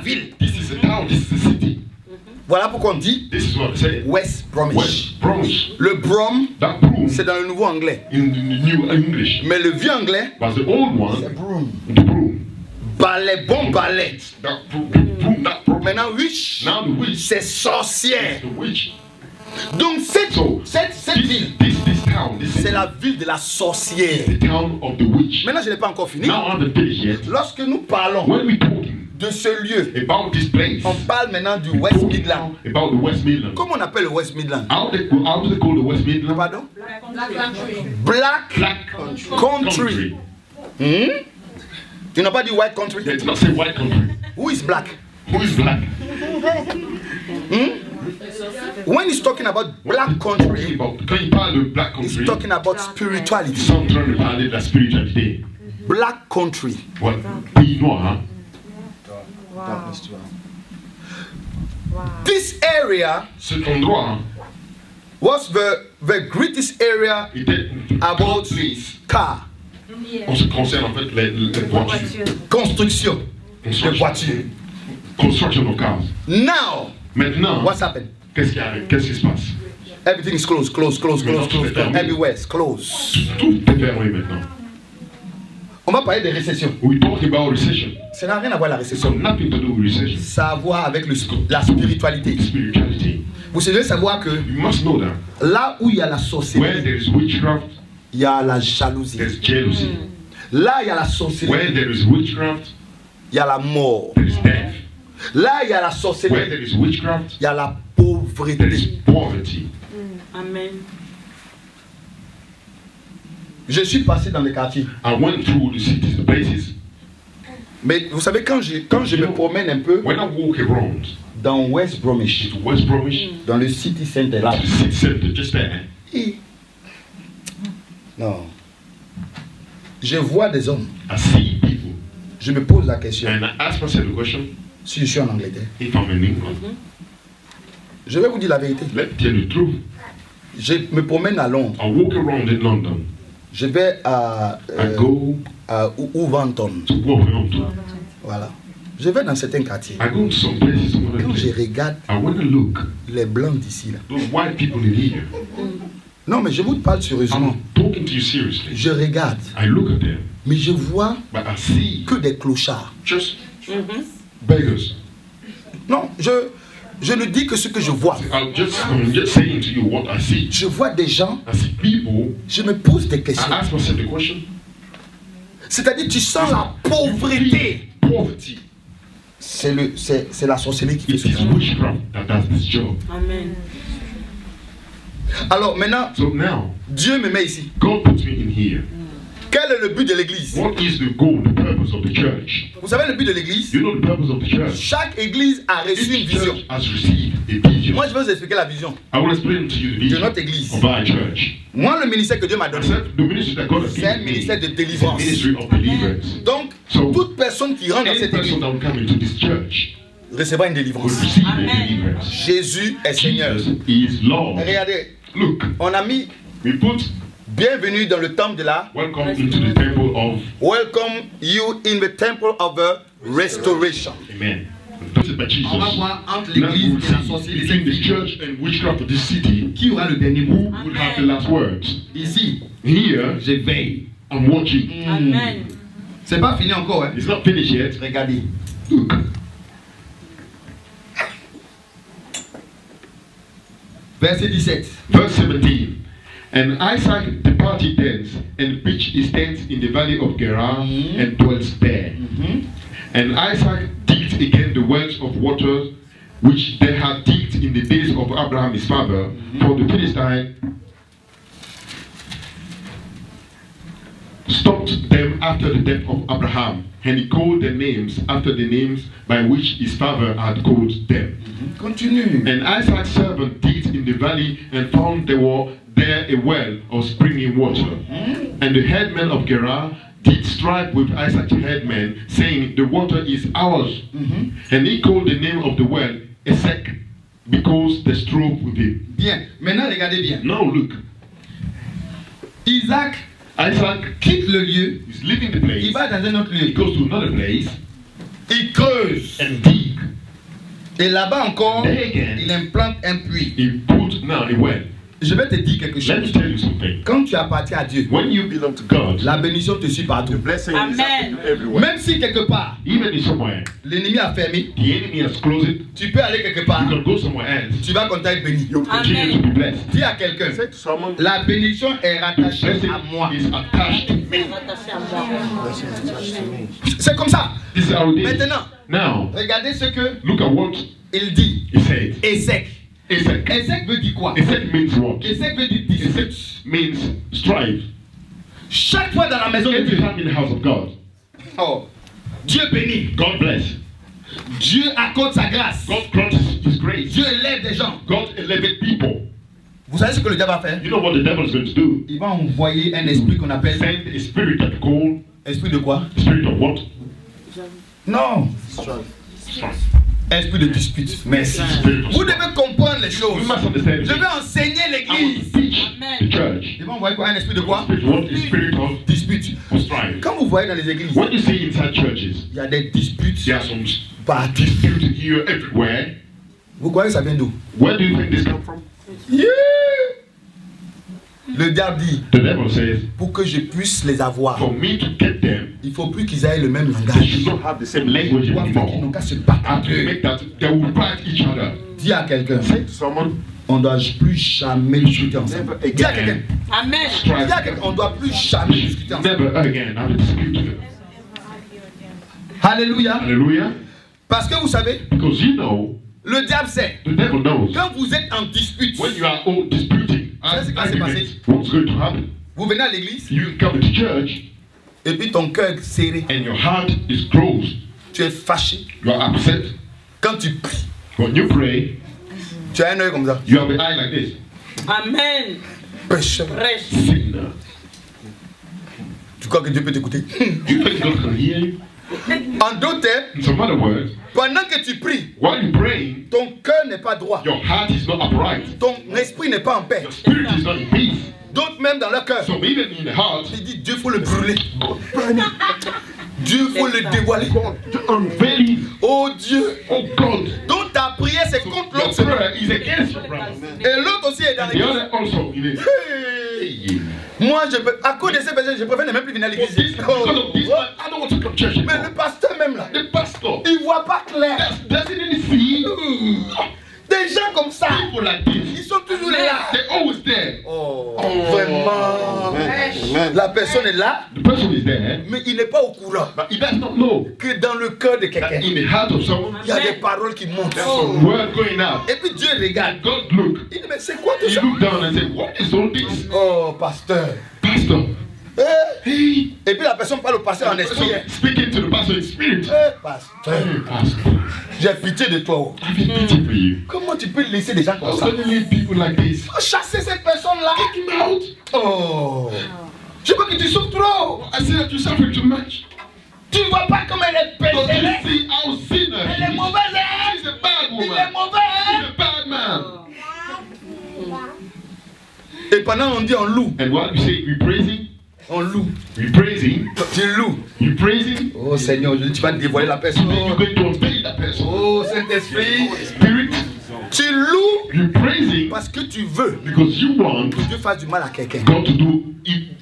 Speaker 2: ville.
Speaker 1: This is a town. This is a city.
Speaker 2: Voilà pourquoi on dit
Speaker 1: This is what I say.
Speaker 2: West Bromwich.
Speaker 1: West Bromwich.
Speaker 2: Le Brom,
Speaker 1: That broom
Speaker 2: c'est dans le nouveau anglais.
Speaker 1: in the New English,
Speaker 2: Mais le vieux anglais,
Speaker 1: but the old
Speaker 2: c'est
Speaker 1: one,
Speaker 2: broom.
Speaker 1: the broom.
Speaker 2: Balai, bon balai.
Speaker 1: That broom. That broom.
Speaker 2: Maintenant, witch,
Speaker 1: Now the witch.
Speaker 2: c'est sorcière.
Speaker 1: The witch.
Speaker 2: Donc cette ville,
Speaker 1: This town. This
Speaker 2: c'est
Speaker 1: is
Speaker 2: la ville de la sorcière.
Speaker 1: the town of the witch.
Speaker 2: Maintenant, je n'ai pas encore fini.
Speaker 1: Now on the page yet.
Speaker 2: Lorsque nous parlons
Speaker 1: When we talking
Speaker 2: de ce lieu,
Speaker 1: about this place,
Speaker 2: on parle maintenant du
Speaker 1: we
Speaker 2: West
Speaker 1: talking
Speaker 2: Midland.
Speaker 1: now about the West Midland.
Speaker 2: Comment on appelle le West Midland?
Speaker 1: How do they call the West Midland?
Speaker 2: Pardon?
Speaker 5: Black country.
Speaker 2: Black
Speaker 1: Black
Speaker 2: country. Hmm? Tu n'as pas dit white country?
Speaker 1: They did not say white country.
Speaker 2: Who is black?
Speaker 1: Who is black?
Speaker 2: When he's talking about black country,
Speaker 1: Quand il parle de black
Speaker 2: he's
Speaker 1: country,
Speaker 2: talking about spirituality.
Speaker 1: ils sont en train de parler de la spiritualité.
Speaker 2: Black country.
Speaker 1: Voilà. Pays noir, hein?
Speaker 2: This area
Speaker 1: Cet endroit hein,
Speaker 2: was the greatest area
Speaker 1: était une
Speaker 2: about
Speaker 1: grande place.
Speaker 2: car,
Speaker 1: On se concerne en fait les voitures.
Speaker 2: construction de voitures.
Speaker 1: Construction of cars.
Speaker 2: Now,
Speaker 1: Maintenant,
Speaker 2: what's happened?
Speaker 1: qu'est-ce qui arrive? Qu'est-ce qui se passe?
Speaker 2: Everything is closed, closed, closed, closed, closed. Everywhere is closed.
Speaker 1: Tout est fermé maintenant.
Speaker 2: On va parler de récession.
Speaker 1: We talk about recession.
Speaker 2: Ça n'a rien à voir avec la
Speaker 1: It's got
Speaker 2: récession.
Speaker 1: nothing to do with recession.
Speaker 2: Ça a à voir avec la spiritualité.
Speaker 1: Spirituality.
Speaker 2: Vous devez savoir que
Speaker 1: You must know that
Speaker 2: là où il y a la
Speaker 1: where
Speaker 2: sorcellerie,
Speaker 1: there is witchcraft,
Speaker 2: il y a la jalousie.
Speaker 1: there's jealousy.
Speaker 2: Là, il y a la
Speaker 1: Where
Speaker 2: sorcellerie,
Speaker 1: there is witchcraft,
Speaker 2: il y a la mort.
Speaker 1: there is death.
Speaker 2: Là, il y a la
Speaker 1: Where
Speaker 2: sorcellerie,
Speaker 1: there is witchcraft,
Speaker 2: il y a la
Speaker 1: there is
Speaker 2: pauvreté.
Speaker 1: poverty.
Speaker 3: Amen.
Speaker 2: Je suis passé dans les quartiers.
Speaker 1: I went through the cities, the places.
Speaker 2: Mais vous savez, quand je me promène un peu
Speaker 1: When I walk around
Speaker 2: dans West Bromwich,
Speaker 1: to West Bromwich,
Speaker 2: dans le city center là,
Speaker 1: to the city center, just there,
Speaker 2: non, je vois des hommes.
Speaker 1: I see people.
Speaker 2: Je me pose la question,
Speaker 1: And I ask myself the question,
Speaker 2: si je suis en Angleterre,
Speaker 1: if I'm in England,
Speaker 2: je vais vous dire la vérité.
Speaker 1: let me tell you the truth.
Speaker 2: Je me promène à Londres.
Speaker 1: I walk around in London.
Speaker 2: Je vais à
Speaker 1: I go
Speaker 2: Wolverhampton.
Speaker 1: to Wolverhampton.
Speaker 2: Voilà. Je vais dans certains quartiers.
Speaker 1: I go to some places.
Speaker 2: Quand je regarde
Speaker 1: I want to look
Speaker 2: les blancs d'ici là.
Speaker 1: those white people in here.
Speaker 2: Non, mais je vous parle sérieusement.
Speaker 1: I'm talking to you seriously.
Speaker 2: Je regarde,
Speaker 1: I look at them,
Speaker 2: mais je vois
Speaker 1: but I see
Speaker 2: que des clochards.
Speaker 1: just beggars.
Speaker 2: Non, je ne dis que ce que je vois.
Speaker 1: I'm just saying to you what I see.
Speaker 2: Je vois des gens,
Speaker 1: I see people.
Speaker 2: je me pose des
Speaker 1: I
Speaker 2: questions.
Speaker 1: ask myself the question.
Speaker 2: C'est-à-dire, tu sens la pauvreté.
Speaker 1: Poverty.
Speaker 2: C'est la sorcellerie qui fait
Speaker 1: It
Speaker 2: ce
Speaker 1: is
Speaker 2: travail.
Speaker 1: witchcraft that does this job.
Speaker 3: Amen.
Speaker 2: Alors maintenant,
Speaker 1: So now,
Speaker 2: Dieu me met ici.
Speaker 1: God puts me in here.
Speaker 2: Quel est le but de l'église?
Speaker 1: What is the goal, the purpose of the church?
Speaker 2: Vous savez le but de l'église?
Speaker 1: You know the purpose of the church?
Speaker 2: Chaque église a reçu une
Speaker 1: Each
Speaker 2: vision.
Speaker 1: church has received a vision.
Speaker 2: Moi, je vais vous expliquer la vision
Speaker 1: I will explain to you the vision
Speaker 2: notre église.
Speaker 1: of our church.
Speaker 2: Moi, le ministère que Dieu m'a donné,
Speaker 1: The ministry that God has
Speaker 2: c'est un
Speaker 1: given me
Speaker 2: ministère de
Speaker 1: is the
Speaker 2: délivrance.
Speaker 1: ministry of deliverance.
Speaker 2: Donc,
Speaker 1: So,
Speaker 2: toute personne qui rentre dans
Speaker 1: any
Speaker 2: cette
Speaker 1: person
Speaker 2: église
Speaker 1: that will come into this church
Speaker 2: recevra une
Speaker 1: will
Speaker 2: délivrance.
Speaker 1: receive a deliverance.
Speaker 2: Jésus est Seigneur.
Speaker 1: Jesus is Lord.
Speaker 2: Regardez,
Speaker 1: Look,
Speaker 2: on a mis
Speaker 1: we put
Speaker 2: bienvenue dans le temple de la.
Speaker 1: welcome into the temple of
Speaker 2: Welcome you in the temple of the restoration.
Speaker 1: Amen. That's it by Jesus.
Speaker 2: On va voir entre
Speaker 1: Now
Speaker 2: l'église
Speaker 1: we'll
Speaker 2: et la
Speaker 1: see
Speaker 2: sorcellerie
Speaker 1: between the church and witchcraft of this city,
Speaker 2: qui aura le dernier
Speaker 1: who
Speaker 2: mot.
Speaker 1: will have the last words.
Speaker 2: Ici,
Speaker 1: Here,
Speaker 2: je veille.
Speaker 1: I'm watching.
Speaker 3: Amen.
Speaker 2: C'est pas fini encore, hein?
Speaker 1: It's not finished yet.
Speaker 2: Regardez.
Speaker 1: Look.
Speaker 2: Verset 17.
Speaker 1: Verse 17. And Isaac departed thence and pitched his tent in the valley of Gerar and dwelt there. And Isaac digged again the wells of water which they had digged in the days of Abraham his father, for the Philistine stopped them after the death of Abraham, and he called their names after the names by which his father had called them.
Speaker 2: Continue.
Speaker 1: And Isaac's servant digged in the valley and found there a well of springing water. And the headman of Gerar did strive with Isaac's headman, saying, the water is ours. And he called the name of the well Esek, because they strove with him.
Speaker 2: Bien. Maintenant, regardez bien.
Speaker 1: Now look,
Speaker 2: Isaac
Speaker 1: Isaac
Speaker 2: quitte le lieu.
Speaker 1: is leaving the place.
Speaker 2: Il va dans un autre
Speaker 1: He
Speaker 2: lieu.
Speaker 1: goes to another place
Speaker 2: Il creuse.
Speaker 1: and dig.
Speaker 2: Et là-bas encore,
Speaker 1: There again,
Speaker 2: il implante un puits.
Speaker 1: he put now a well.
Speaker 2: Je vais te dire quelque
Speaker 1: Let me
Speaker 2: chose.
Speaker 1: tell you something.
Speaker 2: Quand tu appartiens à Dieu,
Speaker 1: When you belong to God,
Speaker 2: la bénédiction te suit partout.
Speaker 6: Blessing is
Speaker 3: Amen.
Speaker 6: everywhere.
Speaker 2: Même si quelque part,
Speaker 1: even if somewhere
Speaker 2: l'ennemi a fermé,
Speaker 1: the enemy has closed it,
Speaker 2: tu peux aller quelque part.
Speaker 1: you can go somewhere else.
Speaker 2: Tu vas continuer à être béni.
Speaker 1: You'll continue to be blessed.
Speaker 2: Dis à quelqu'un,
Speaker 6: Say to someone,
Speaker 2: la bénédiction est rattachée
Speaker 1: Blessing
Speaker 2: à moi.
Speaker 1: is attached to me.
Speaker 2: C'est comme ça.
Speaker 1: This is how it is.
Speaker 2: Maintenant,
Speaker 1: Now,
Speaker 2: regardez ce que
Speaker 1: look at what
Speaker 2: il dit.
Speaker 1: he said.
Speaker 2: Ézek.
Speaker 1: Esek.
Speaker 2: Ézek veut dire quoi?
Speaker 1: Esek means what?
Speaker 2: Ézek veut dire dispute.
Speaker 1: Esek means strive.
Speaker 2: Chaque fois dans la maison de
Speaker 1: Every
Speaker 2: Dieu,
Speaker 1: time in the house of God,
Speaker 2: oh, Dieu bénit.
Speaker 1: God bless.
Speaker 2: Dieu accorde sa grâce.
Speaker 1: God grants His grace.
Speaker 2: Dieu élève des gens.
Speaker 1: God elevate people.
Speaker 2: Vous savez ce que le diable va faire?
Speaker 1: You know what the devil is going to do?
Speaker 2: Il va envoyer un esprit qu'on appelle
Speaker 1: Send a spirit that call
Speaker 2: esprit de quoi?
Speaker 1: spirit of what?
Speaker 2: Non,
Speaker 1: Strife.
Speaker 2: esprit de dispute. Merci.
Speaker 1: Spirit of
Speaker 2: Vous
Speaker 1: strife.
Speaker 2: devez comprendre les
Speaker 1: We
Speaker 2: choses.
Speaker 1: must understand.
Speaker 2: Je vais enseigner
Speaker 1: I will
Speaker 2: l'église.
Speaker 1: teach
Speaker 3: Amen.
Speaker 1: the church.
Speaker 2: Il va envoyer quoi? Un esprit de quoi?
Speaker 1: Spirit what? A spirit of
Speaker 2: Dispute.
Speaker 1: strife.
Speaker 2: Quand vous voyez dans les églises,
Speaker 1: What you see inside churches,
Speaker 2: il y a des disputes
Speaker 1: there are some
Speaker 2: partout.
Speaker 1: disputes here everywhere.
Speaker 2: Vous croyez que ça vient d'où?
Speaker 1: Where do you think this come from?
Speaker 2: Yeah. Le diable dit,
Speaker 1: The devil says,
Speaker 2: pour que je puisse les avoir,
Speaker 1: for me to get them,
Speaker 2: il faut plus qu'ils aient le même
Speaker 1: they
Speaker 2: langage.
Speaker 1: should not have the same language
Speaker 2: Pour faire qu'ils n'ont
Speaker 1: anymore.
Speaker 2: qu'à se battre
Speaker 1: And
Speaker 2: entre
Speaker 1: to
Speaker 2: eux.
Speaker 1: make that, they will fight each other.
Speaker 2: Dis à quelqu'un,
Speaker 6: say to someone,
Speaker 2: on ne doit plus jamais discuter ensemble.
Speaker 6: Never
Speaker 2: Dis à quelqu'un,
Speaker 3: Amen.
Speaker 2: dis à
Speaker 1: Strife.
Speaker 2: quelqu'un, on ne doit plus jamais discuter ensemble.
Speaker 1: Never again have a dispute together.
Speaker 2: Alléluia.
Speaker 1: Hallelujah.
Speaker 2: Parce que vous savez,
Speaker 1: Because you know,
Speaker 2: le diable sait,
Speaker 1: the devil knows.
Speaker 2: quand vous êtes en dispute,
Speaker 1: When you are all disputing,
Speaker 2: Ça, c'est quoi qui s'est passé?
Speaker 1: what's going to happen?
Speaker 2: vous venez à l'église
Speaker 1: You come to church
Speaker 2: et puis ton cœur est serré,
Speaker 1: and your heart is closed.
Speaker 2: tu es fâché.
Speaker 1: You are upset.
Speaker 2: Quand tu pries,
Speaker 1: When you pray,
Speaker 2: tu as un œil comme ça.
Speaker 1: you have an eye like this.
Speaker 3: Amen.
Speaker 2: Pécheur.
Speaker 3: Prêche.
Speaker 1: Sinner.
Speaker 2: Tu crois que Dieu peut t'écouter?
Speaker 1: You think God can hear you?
Speaker 2: En d'autres termes,
Speaker 1: In some other words,
Speaker 2: pendant que tu pries,
Speaker 1: while you're praying,
Speaker 2: ton cœur n'est pas droit.
Speaker 1: your heart is not upright.
Speaker 2: Ton esprit n'est pas en paix.
Speaker 1: Your spirit is not in peace.
Speaker 2: D'autres même dans leur cœur,
Speaker 1: So even in the heart,
Speaker 2: ils disent Dieu faut le brûler. Dieu faut le dévoiler.
Speaker 1: to unveil him.
Speaker 2: Oh Dieu.
Speaker 1: Oh God.
Speaker 2: Donc ta prière c'est contre
Speaker 1: Your
Speaker 2: l'autre.
Speaker 1: prayer is against your brother.
Speaker 2: Et l'autre aussi est dans
Speaker 1: The
Speaker 2: l'église.
Speaker 1: other also in it.
Speaker 2: Hey. Moi, à cause de ces personnes, je préfère ne même plus venir à l'église.
Speaker 1: Because of this, I don't want to come to church
Speaker 2: Mais
Speaker 1: anymore.
Speaker 2: le pasteur même là,
Speaker 1: The pastor
Speaker 2: il voit pas clair.
Speaker 1: doesn't even see
Speaker 2: Des gens comme ça,
Speaker 1: people like this.
Speaker 2: ils sont toujours là.
Speaker 1: They're always there.
Speaker 2: Oh, vraiment. La personne est là,
Speaker 1: The person is there,
Speaker 2: mais il n'est pas au courant
Speaker 1: but he does not know
Speaker 2: que dans le cœur de
Speaker 1: that
Speaker 2: quelqu'un,
Speaker 1: in the heart of someone,
Speaker 2: il y a des paroles qui montent.
Speaker 1: there's some word going out.
Speaker 2: Et puis Dieu regarde.
Speaker 1: And God look.
Speaker 2: Il dit, mais c'est quoi tout
Speaker 1: He
Speaker 2: ça?
Speaker 1: looked down and said, what is all this?
Speaker 2: Oh, pasteur.
Speaker 1: Pastor, hey.
Speaker 2: Et puis la personne parle au pasteur en
Speaker 1: So
Speaker 2: esprit.
Speaker 1: speaking to the pastor in spirit.
Speaker 2: Pasteur,
Speaker 1: Hey, pastor,
Speaker 2: j'ai pitié de toi.
Speaker 1: I feel pity for you.
Speaker 2: Comment tu peux laisser des gens comme
Speaker 1: How
Speaker 2: ça?
Speaker 1: can you leave people like this?
Speaker 2: Faut chasser cette personne-là.
Speaker 1: Kick him out.
Speaker 2: Oh, je veux que tu souffres trop.
Speaker 1: I see that you suffer too much.
Speaker 2: Tu ne vois pas comme elle est
Speaker 1: Don't you
Speaker 2: péchée.
Speaker 1: see how sinner
Speaker 2: Elle est
Speaker 1: he is?
Speaker 2: mauvaise.
Speaker 1: He's a bad
Speaker 2: Il est
Speaker 1: woman.
Speaker 2: mauvais.
Speaker 1: He's a bad man.
Speaker 2: Et pendant on dit on loue.
Speaker 1: And what you say, we praise him,
Speaker 2: On loue.
Speaker 1: we praise him,
Speaker 2: Tu loues.
Speaker 1: you praise him.
Speaker 2: Oh Seigneur, aujourd'hui tu vas dévoiler la personne.
Speaker 1: Then you're going to obey that person.
Speaker 2: Oh Saint-Esprit,
Speaker 1: Spirit,
Speaker 2: tu loues
Speaker 1: you praise him
Speaker 2: parce que tu veux
Speaker 1: because you want
Speaker 2: que Dieu fasse du mal à quelqu'un.
Speaker 1: God to do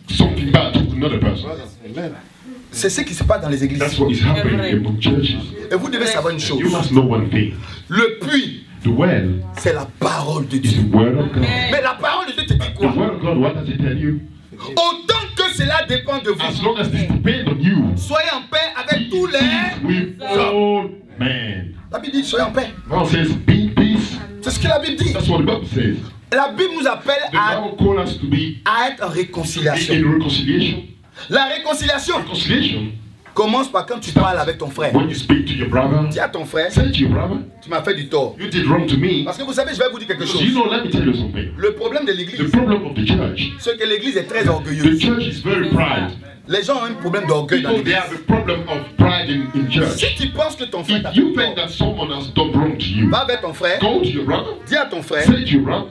Speaker 1: something bad to another person.
Speaker 2: C'est ce qui se passe dans les églises.
Speaker 1: That's what is happening among churches.
Speaker 2: Et vous devez savoir une chose.
Speaker 1: You must know one thing.
Speaker 2: Le puits,
Speaker 1: The well
Speaker 2: c'est la parole de
Speaker 1: is
Speaker 2: Dieu.
Speaker 1: the word of God.
Speaker 2: Mais la parole de Dieu te dit
Speaker 1: The
Speaker 2: quoi?
Speaker 1: word of God, what does it tell you?
Speaker 2: Autant que cela dépend de
Speaker 1: As
Speaker 2: vous,
Speaker 1: long as this depends on you,
Speaker 2: soyez en paix avec tous les...
Speaker 1: with all men.
Speaker 2: La Bible dit soyez en paix.
Speaker 1: God says, be in peace.
Speaker 2: C'est ce que la Bible dit.
Speaker 1: That's what the Bible says.
Speaker 2: La Bible nous appelle
Speaker 1: The Bible calls us to be
Speaker 2: à être en
Speaker 1: in
Speaker 2: réconciliation.
Speaker 1: reconciliation.
Speaker 2: La réconciliation
Speaker 1: Reconciliation,
Speaker 2: commence par quand tu parles avec ton frère.
Speaker 1: when you speak to your brother,
Speaker 2: Dis à ton frère,
Speaker 1: say to your brother,
Speaker 2: tu m'as fait du tort.
Speaker 1: you did wrong to me.
Speaker 2: Parce que vous savez, je vais vous dire quelque
Speaker 1: Because
Speaker 2: chose.
Speaker 1: you know, let me tell you something.
Speaker 2: Le problème de
Speaker 1: The
Speaker 2: l'église,
Speaker 1: problem of the church,
Speaker 2: c'est que l'église est très
Speaker 1: the
Speaker 2: orgueilleuse.
Speaker 1: church is very pride.
Speaker 2: Les gens ont un problème d'orgueil dans
Speaker 1: People, they
Speaker 2: l'église.
Speaker 1: have a problem of pride in church.
Speaker 2: Si tu penses que ton frère t'a
Speaker 1: If
Speaker 2: fait
Speaker 1: you
Speaker 2: du
Speaker 1: think
Speaker 2: tort,
Speaker 1: that someone has done wrong to you,
Speaker 2: va avec ton frère,
Speaker 1: go to your brother,
Speaker 2: dis à ton frère,
Speaker 1: say to your brother,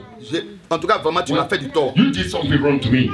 Speaker 2: en tout cas, vraiment, tu m'as fait du tort.
Speaker 1: you did something wrong to me.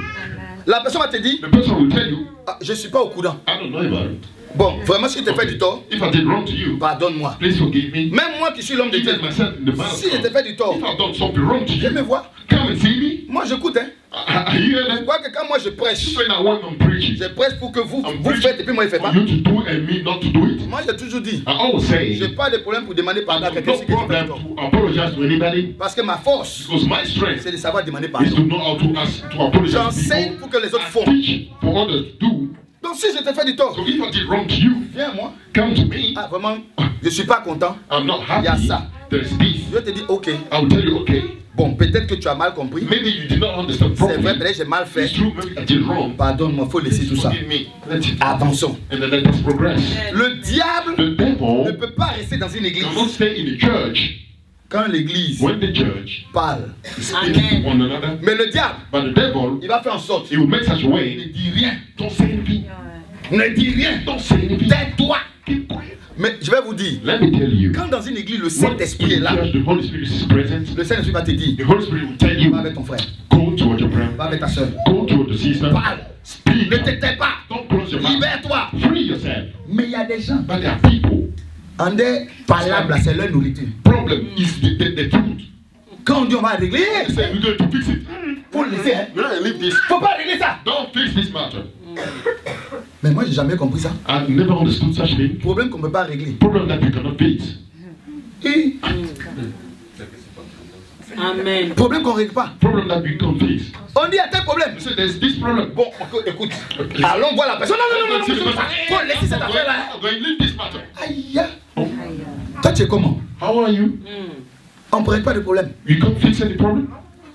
Speaker 2: La personne va te dire,
Speaker 1: The person will tell you,
Speaker 2: ah, je ne suis pas au courant.
Speaker 1: I don't know about it.
Speaker 2: Bon, vraiment, si je t'ai fait du tort,
Speaker 1: If I did wrong to you,
Speaker 2: pardonne-moi.
Speaker 1: please forgive me.
Speaker 2: Même moi qui suis l'homme de Dieu,
Speaker 1: Even myself in the man of
Speaker 2: si je t'ai
Speaker 1: God.
Speaker 2: fait du tort,
Speaker 1: If I've done something wrong to
Speaker 2: viens me
Speaker 1: you,
Speaker 2: voir.
Speaker 1: come and see me.
Speaker 2: Moi, j'écoute. Hein.
Speaker 1: I hear
Speaker 2: Tu
Speaker 1: that.
Speaker 2: vois que quand moi je prêche,
Speaker 1: When I want I'm preaching,
Speaker 2: je prêche pour que vous
Speaker 1: I'm
Speaker 2: faites et puis moi, je ne fais
Speaker 1: for
Speaker 2: pas.
Speaker 1: you to do and me not to do it.
Speaker 2: Moi, j'ai toujours dit,
Speaker 1: I always say,
Speaker 2: je n'ai pas de problème pour demander pardon à
Speaker 1: I
Speaker 2: quelqu'un
Speaker 1: have
Speaker 2: si
Speaker 1: no
Speaker 2: je fais du
Speaker 1: problem
Speaker 2: tort.
Speaker 1: to apologize to anybody
Speaker 2: Parce que ma force,
Speaker 1: because my strength
Speaker 2: c'est de savoir demander
Speaker 1: is
Speaker 2: pardon.
Speaker 1: to know how to ask to apologize to
Speaker 2: J'enseigne
Speaker 1: people.
Speaker 2: pour que les autres
Speaker 1: I
Speaker 2: font.
Speaker 1: teach for others to do.
Speaker 2: Donc si je te fais du tort,
Speaker 1: So if I did wrong to you,
Speaker 2: viens moi.
Speaker 1: come to me.
Speaker 2: Ah, vraiment, je ne suis pas content.
Speaker 1: I'm not
Speaker 2: Il y a
Speaker 1: happy.
Speaker 2: ça.
Speaker 1: There's this.
Speaker 2: Je te dis, ok.
Speaker 1: I will tell you, okay,
Speaker 2: Bon, peut-être que tu as mal compris.
Speaker 1: maybe you did not understand
Speaker 2: C'est vrai,
Speaker 1: properly.
Speaker 2: peut-être j'ai mal fait.
Speaker 1: It's true, maybe I did wrong.
Speaker 2: Pardonne-moi, il faut laisser tout ça.
Speaker 1: Forgive me. Let it
Speaker 2: Attention.
Speaker 1: and then let us progress.
Speaker 2: Le diable
Speaker 1: The
Speaker 2: ne
Speaker 1: devil
Speaker 2: peut pas rester dans une église.
Speaker 1: cannot stay in the church
Speaker 2: Quand l'église
Speaker 1: when the church
Speaker 2: parle.
Speaker 1: speaks to one another.
Speaker 2: Mais le diable,
Speaker 1: But the devil,
Speaker 2: il va faire en sorte.
Speaker 1: he will make such a
Speaker 2: Ne
Speaker 1: way.
Speaker 2: dis rien.
Speaker 1: Don't say anything.
Speaker 2: Ne dis rien.
Speaker 1: Don't say anything.
Speaker 2: Tais-toi.
Speaker 1: Keep quiet.
Speaker 2: Mais je vais vous dire,
Speaker 1: Let me tell you.
Speaker 2: quand dans une église, le
Speaker 1: When
Speaker 2: Saint-Esprit est
Speaker 1: in
Speaker 2: là,
Speaker 1: church, the Holy Spirit is present.
Speaker 2: le Saint-Esprit va te dire,
Speaker 1: The Holy Spirit will tell you,
Speaker 2: va avec ton frère,
Speaker 1: go toward your brother,
Speaker 2: va avec ta soeur.
Speaker 1: go toward the sister,
Speaker 2: Parle.
Speaker 1: speak.
Speaker 2: Ne te tais pas.
Speaker 1: Don't close your mouth.
Speaker 2: Libère-toi.
Speaker 1: Free yourself.
Speaker 2: Mais il y a des gens,
Speaker 1: But there are people.
Speaker 2: en des palabres, c'est leur nourriture.
Speaker 1: Problem is the food.
Speaker 2: Quand on dit on va régler,
Speaker 1: They say we're going to fix it.
Speaker 2: faut le laisser. Hein.
Speaker 1: We're going to leave this.
Speaker 2: Faut pas régler ça.
Speaker 1: Don't fix this matter.
Speaker 2: Mais moi, j'ai jamais compris ça.
Speaker 1: I've never understood such thing.
Speaker 2: Problème qu'on ne peut pas régler.
Speaker 1: Problem that we cannot fix.
Speaker 2: Et
Speaker 3: Amen.
Speaker 2: problème qu'on ne règle pas.
Speaker 1: Problem that we can't fix.
Speaker 2: On dit il y a tel problème.
Speaker 1: You say there's this problem.
Speaker 2: Bon, écoute. Allons voir la personne. Non, non, non, non, non. Faut laisser cette affaire-là.
Speaker 1: I'm going to leave this matter.
Speaker 2: Aïe. Toi, tu es comment?
Speaker 1: How are you?
Speaker 2: On ne règle pas de problème.
Speaker 1: You can't fix any problem.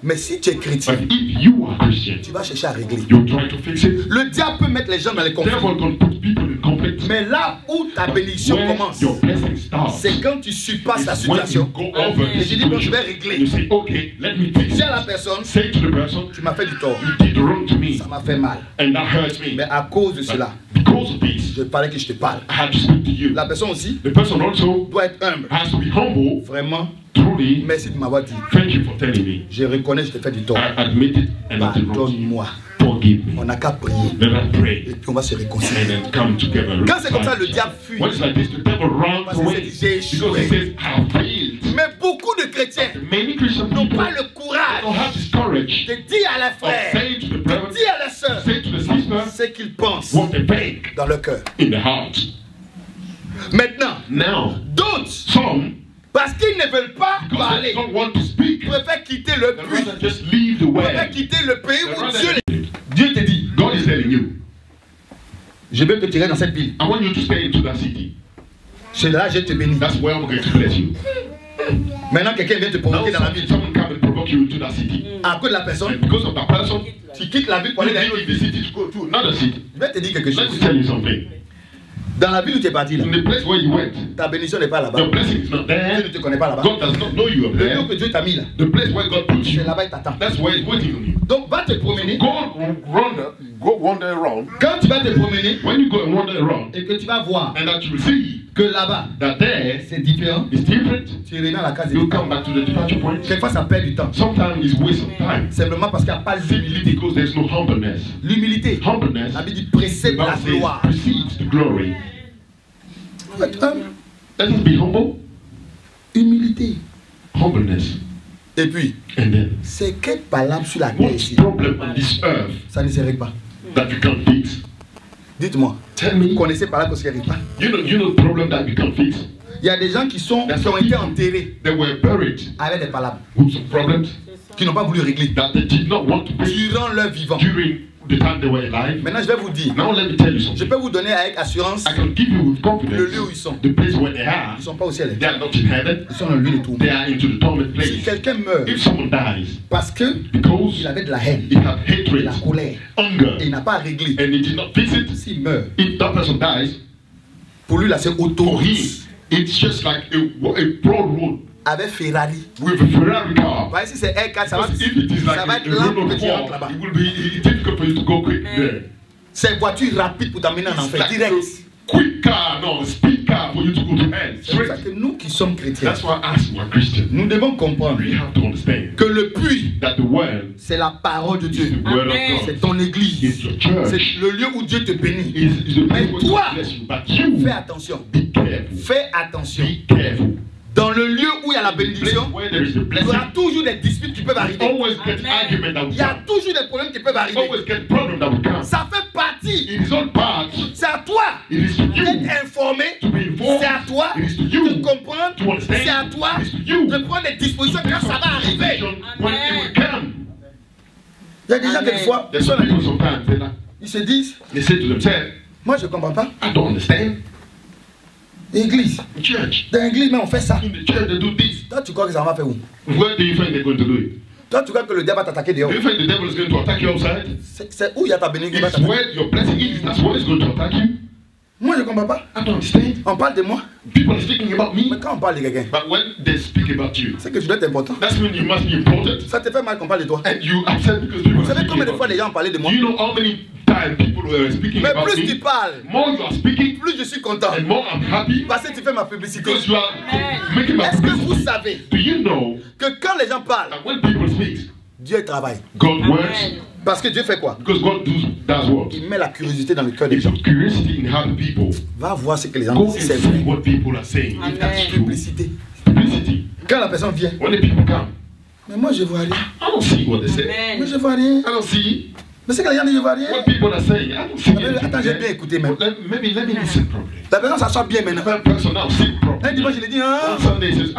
Speaker 2: Mais si tu es chrétien,
Speaker 1: But if you are Christian,
Speaker 2: tu vas chercher à régler.
Speaker 1: you try to fix it.
Speaker 2: Le diable peut mettre les gens dans les conflits.
Speaker 1: Devil can put people in conflict.
Speaker 2: Mais là où ta bénédiction
Speaker 1: Where
Speaker 2: commence,
Speaker 1: your blessing starts.
Speaker 2: c'est quand tu surpasses la
Speaker 1: It's when you
Speaker 2: situation.
Speaker 1: go over
Speaker 2: Et
Speaker 1: the
Speaker 2: tu dis, bon, je
Speaker 1: situation.
Speaker 2: vais régler.
Speaker 1: You say, okay, let me fix
Speaker 2: Dis à la
Speaker 1: it.
Speaker 2: personne,
Speaker 1: Say to the person,
Speaker 2: tu m'as fait du tort.
Speaker 1: you did wrong to me,
Speaker 2: Ça m'a fait mal.
Speaker 1: and that hurts me.
Speaker 2: Mais à cause de
Speaker 1: But
Speaker 2: cela,
Speaker 1: because of this,
Speaker 2: je parlais que je te parle.
Speaker 1: I had to speak to you.
Speaker 2: La personne aussi
Speaker 1: The person also
Speaker 2: doit être humble.
Speaker 1: has to be humble.
Speaker 2: Vraiment,
Speaker 1: Truly,
Speaker 2: merci de m'avoir dit.
Speaker 1: thank you for telling me.
Speaker 2: Je reconnais que je t'ai fait du tort.
Speaker 1: I admit it and I did wrong.
Speaker 2: Pardonne-moi.
Speaker 1: Forgive me.
Speaker 2: On n'a qu'à prier.
Speaker 1: Then I pray
Speaker 2: Et puis on va se réconcilier.
Speaker 1: and then come together.
Speaker 2: Quand c'est comme ça, le diable fuit.
Speaker 1: When it's like this, the devil runs
Speaker 2: Parce que
Speaker 1: away
Speaker 2: c'est
Speaker 1: because
Speaker 2: échoué.
Speaker 1: he says, I have failed.
Speaker 2: Mais beaucoup de chrétiens
Speaker 1: Many Christian
Speaker 2: n'ont
Speaker 1: people
Speaker 2: pas le
Speaker 1: don't
Speaker 2: courage
Speaker 1: have this courage
Speaker 2: de dire à la
Speaker 1: of
Speaker 2: frère,
Speaker 1: saying to the
Speaker 2: de
Speaker 1: brother,
Speaker 2: dire à la sœur
Speaker 1: say to the sister,
Speaker 2: ce qu'ils pensent
Speaker 1: what they think
Speaker 2: dans leur cœur.
Speaker 1: in the heart.
Speaker 2: Maintenant,
Speaker 1: Now,
Speaker 2: d'autres,
Speaker 1: some,
Speaker 2: parce qu'ils ne veulent pas
Speaker 1: because
Speaker 2: parler,
Speaker 1: they don't want to speak,
Speaker 2: préfèrent quitter le
Speaker 1: they
Speaker 2: puits,
Speaker 1: rather just leave the
Speaker 2: préfèrent
Speaker 1: well.
Speaker 2: quitter le pays
Speaker 1: They
Speaker 2: où
Speaker 1: rather-
Speaker 2: Dieu te dit,
Speaker 1: God is telling telling you.
Speaker 2: Je veux te tirer dans cette ville.
Speaker 1: I want you to stay into that city.
Speaker 2: C'est là que je te bénis.
Speaker 1: That's where I'm going to bless you.
Speaker 2: Maintenant, quelqu'un vient te provoquer dans la ville.
Speaker 1: Someone come and provoke you into that city.
Speaker 2: À cause de la personne,
Speaker 1: And because of that person,
Speaker 2: tu quittes la ville pour
Speaker 1: you
Speaker 2: aller dans une autre
Speaker 1: leave the
Speaker 2: ville.
Speaker 1: city to go to another city.
Speaker 2: Je vais te dire quelque
Speaker 1: Let me
Speaker 2: chose.
Speaker 1: tell you something.
Speaker 2: Dans la ville où tu es parti, là,
Speaker 1: In the place where you went,
Speaker 2: ta bénédiction n'est pas là-bas.
Speaker 1: your blessing is not
Speaker 2: Dieu ne
Speaker 1: there.
Speaker 2: te connaît pas là-bas.
Speaker 1: God does not know you up
Speaker 2: Le lieu
Speaker 1: there.
Speaker 2: que Dieu t'a mis là,
Speaker 1: The place where God put
Speaker 2: c'est
Speaker 1: you,
Speaker 2: là-bas, il t'attend.
Speaker 1: that's where He's waiting on you.
Speaker 2: Donc, va te promener.
Speaker 1: Go wander around.
Speaker 2: Quand tu vas te promener
Speaker 1: When you go and wander around,
Speaker 2: et que tu vas voir
Speaker 1: and that you will see
Speaker 2: que là-bas,
Speaker 1: that there
Speaker 2: c'est différent,
Speaker 1: is different,
Speaker 2: tu reviens à la case de
Speaker 1: you'll come
Speaker 2: départ.
Speaker 1: back to the departure point.
Speaker 2: Quelquefois, ça perd du temps.
Speaker 1: Sometimes it's waste of time.
Speaker 2: Simplement parce qu'il n'y a pas
Speaker 1: Simply
Speaker 2: l'humilité.
Speaker 1: because there's no humbleness.
Speaker 2: L'humilité,
Speaker 1: Humbleness,
Speaker 2: la Bible dit
Speaker 1: the
Speaker 2: précède
Speaker 1: Bible
Speaker 2: la
Speaker 1: says,
Speaker 2: gloire.
Speaker 1: precedes the glory.
Speaker 2: Faut être humble.
Speaker 1: Let us be humble.
Speaker 2: Humilité.
Speaker 1: Humbleness.
Speaker 2: Et puis,
Speaker 1: And then,
Speaker 2: c'est quelle palable sur la terre
Speaker 1: what's
Speaker 2: ici?
Speaker 1: the problem on this earth
Speaker 2: Ça ne se règle pas.
Speaker 1: that you can't fix?
Speaker 2: Dites-moi,
Speaker 1: Tell
Speaker 2: vous
Speaker 1: me.
Speaker 2: connaissez par là que ça ne se règle pas?
Speaker 1: You know the problem that you can't fix?
Speaker 2: Il y a des gens qui ont été enterrés
Speaker 1: They were buried
Speaker 2: avec des palabres,
Speaker 1: with some problems
Speaker 2: qui n'ont pas voulu régler
Speaker 1: that they did not want to fix
Speaker 2: durant leur vivant.
Speaker 1: during the time they were alive.
Speaker 2: Maintenant, je vais vous dire,
Speaker 1: Now let me tell you
Speaker 2: je
Speaker 1: something.
Speaker 2: peux vous donner avec assurance
Speaker 1: I can give you with
Speaker 2: le lieu où
Speaker 1: confidence
Speaker 2: ils sont.
Speaker 1: the place where they are.
Speaker 2: Ils ne sont pas au ciel.
Speaker 1: They are not in heaven.
Speaker 2: Ils sont dans le lieu de tourment.
Speaker 1: They are into the torment
Speaker 2: Si
Speaker 1: place.
Speaker 2: quelqu'un meurt
Speaker 1: If someone dies
Speaker 2: parce qu'il
Speaker 1: because
Speaker 2: avait de la haine,
Speaker 1: he had
Speaker 2: de
Speaker 1: hatred,
Speaker 2: la colère,
Speaker 1: hunger,
Speaker 2: et il n'a pas réglé,
Speaker 1: and he did not fix it,
Speaker 2: s'il meurt,
Speaker 1: if that person dies,
Speaker 2: pour lui là c'est
Speaker 1: for
Speaker 2: autoroute
Speaker 1: him, it's just like a broad road
Speaker 2: avec Ferrari.
Speaker 1: with a Ferrari car.
Speaker 2: Voyez si c'est R4, ça va,
Speaker 1: Because if it is like
Speaker 2: ça va
Speaker 1: a
Speaker 2: être lent pour
Speaker 1: road
Speaker 2: que
Speaker 1: of
Speaker 2: tu rentres
Speaker 1: war,
Speaker 2: là-bas.
Speaker 1: it will be difficult for you to go quick there.
Speaker 2: C'est une voiture rapide pour t'amener en
Speaker 1: It's
Speaker 2: enfer,
Speaker 1: like
Speaker 2: direct.
Speaker 1: a quick car, no, a speed car for you to go to hell.
Speaker 2: C'est pour ça
Speaker 1: Straight.
Speaker 2: que nous qui sommes chrétiens,
Speaker 1: That's why I ask you, a Christian,
Speaker 2: nous devons comprendre
Speaker 1: we have to understand
Speaker 2: que le puits,
Speaker 1: that the world
Speaker 2: c'est la parole de
Speaker 1: is
Speaker 2: Dieu.
Speaker 1: the word
Speaker 3: Amen.
Speaker 1: of
Speaker 2: C'est
Speaker 1: God.
Speaker 2: ton église.
Speaker 1: It's your church.
Speaker 2: C'est le lieu où Dieu te bénit.
Speaker 1: Is the
Speaker 2: Mais
Speaker 1: place where
Speaker 2: toi,
Speaker 1: God bless you. But you,
Speaker 2: fais attention.
Speaker 1: be careful.
Speaker 2: Fais attention.
Speaker 1: Be careful.
Speaker 2: Dans le lieu où il y a la
Speaker 1: Place
Speaker 2: bénédiction,
Speaker 1: where there is the
Speaker 2: il y
Speaker 1: blessing,
Speaker 2: aura toujours des disputes qui peuvent arriver.
Speaker 1: always get
Speaker 3: Amen.
Speaker 1: argument that will
Speaker 2: Il y a
Speaker 1: come.
Speaker 2: toujours des problèmes qui peuvent arriver.
Speaker 1: Always get problem that will come.
Speaker 2: Ça fait partie.
Speaker 1: It is all part.
Speaker 2: C'est à toi
Speaker 1: It is to you
Speaker 2: d'être informé.
Speaker 1: to be informed.
Speaker 2: C'est à toi
Speaker 1: It is to
Speaker 2: de
Speaker 1: you
Speaker 2: comprendre.
Speaker 1: to understand.
Speaker 2: C'est à toi
Speaker 1: It is to you
Speaker 2: de prendre des dispositions quand ça va arriver.
Speaker 1: when it will come.
Speaker 2: Il y a des gens
Speaker 3: Amen.
Speaker 2: quelquefois,
Speaker 1: There's some people sometimes
Speaker 2: ils se disent,
Speaker 1: they say to themselves,
Speaker 2: moi je ne comprends pas.
Speaker 1: I don't understand.
Speaker 2: Église.
Speaker 1: In church,
Speaker 2: Dans l'église, mais on fait ça.
Speaker 1: in the church they do this.
Speaker 2: Toi tu crois que ça va faire où?
Speaker 1: Where do you think they're going to do it?
Speaker 2: Toi tu crois que le diable va t'attaquer dehors?
Speaker 1: Do you think the devil is going to attack you outside?
Speaker 2: C'est où il y a ta bénédiction qui va
Speaker 1: It's
Speaker 2: t'attaquer?
Speaker 1: where your blessing is. That's where it's going to attack you.
Speaker 2: Moi je ne comprends pas.
Speaker 1: I don't understand.
Speaker 2: On parle de moi,
Speaker 1: People are speaking about me,
Speaker 2: mais quand on parle de quelqu'un,
Speaker 1: but when they speak about you,
Speaker 2: c'est que tu dois être important.
Speaker 1: that's when you must be important.
Speaker 2: Ça te fait mal qu'on parle de toi.
Speaker 1: And you upset because people
Speaker 2: Vous
Speaker 1: are
Speaker 2: savez
Speaker 1: speaking
Speaker 2: combien de
Speaker 1: about
Speaker 2: fois
Speaker 1: you.
Speaker 2: les gens ont parlé de moi?
Speaker 1: Do you know how many times people were speaking
Speaker 2: Mais
Speaker 1: about
Speaker 2: plus tu
Speaker 1: me?
Speaker 2: parles,
Speaker 1: More you are speaking,
Speaker 2: plus je suis content.
Speaker 1: and more I'm happy
Speaker 2: Parce que tu fais ma publicité.
Speaker 1: because you are making my
Speaker 2: Est-ce que vous
Speaker 1: publicity.
Speaker 2: savez
Speaker 1: Do you know
Speaker 2: que quand les gens parlent,
Speaker 1: that when people speak,
Speaker 2: Dieu travaille?
Speaker 1: God
Speaker 3: Amen.
Speaker 1: works
Speaker 2: Parce que Dieu fait quoi?
Speaker 1: because God does what?
Speaker 2: Il met la curiosité dans le cœur des
Speaker 1: It's
Speaker 2: gens.
Speaker 1: curiosity in how the people
Speaker 2: Va voir ce que les gens
Speaker 1: go
Speaker 2: disent,
Speaker 1: and
Speaker 2: c'est
Speaker 1: see
Speaker 2: vrai.
Speaker 1: what people are saying. If that's
Speaker 3: Amen.
Speaker 1: true,
Speaker 2: Publicité.
Speaker 1: publicity.
Speaker 2: Quand la personne vient,
Speaker 1: When the people come,
Speaker 2: mais moi je vois rien.
Speaker 1: I don't see what they say.
Speaker 2: Mais
Speaker 3: Amen.
Speaker 2: je vois rien.
Speaker 1: I don't see
Speaker 2: Mais c'est que les gens disent je vois rien.
Speaker 1: what people are saying. I don't see anything
Speaker 2: Attends, j'ai
Speaker 1: there.
Speaker 2: bien écouté même.
Speaker 1: Maybe let me listen properly.
Speaker 2: La personne s'assoit bien maintenant.
Speaker 1: That person now sit
Speaker 2: Un
Speaker 1: properly.
Speaker 2: dimanche, il dit, ah,
Speaker 1: One Sunday he says,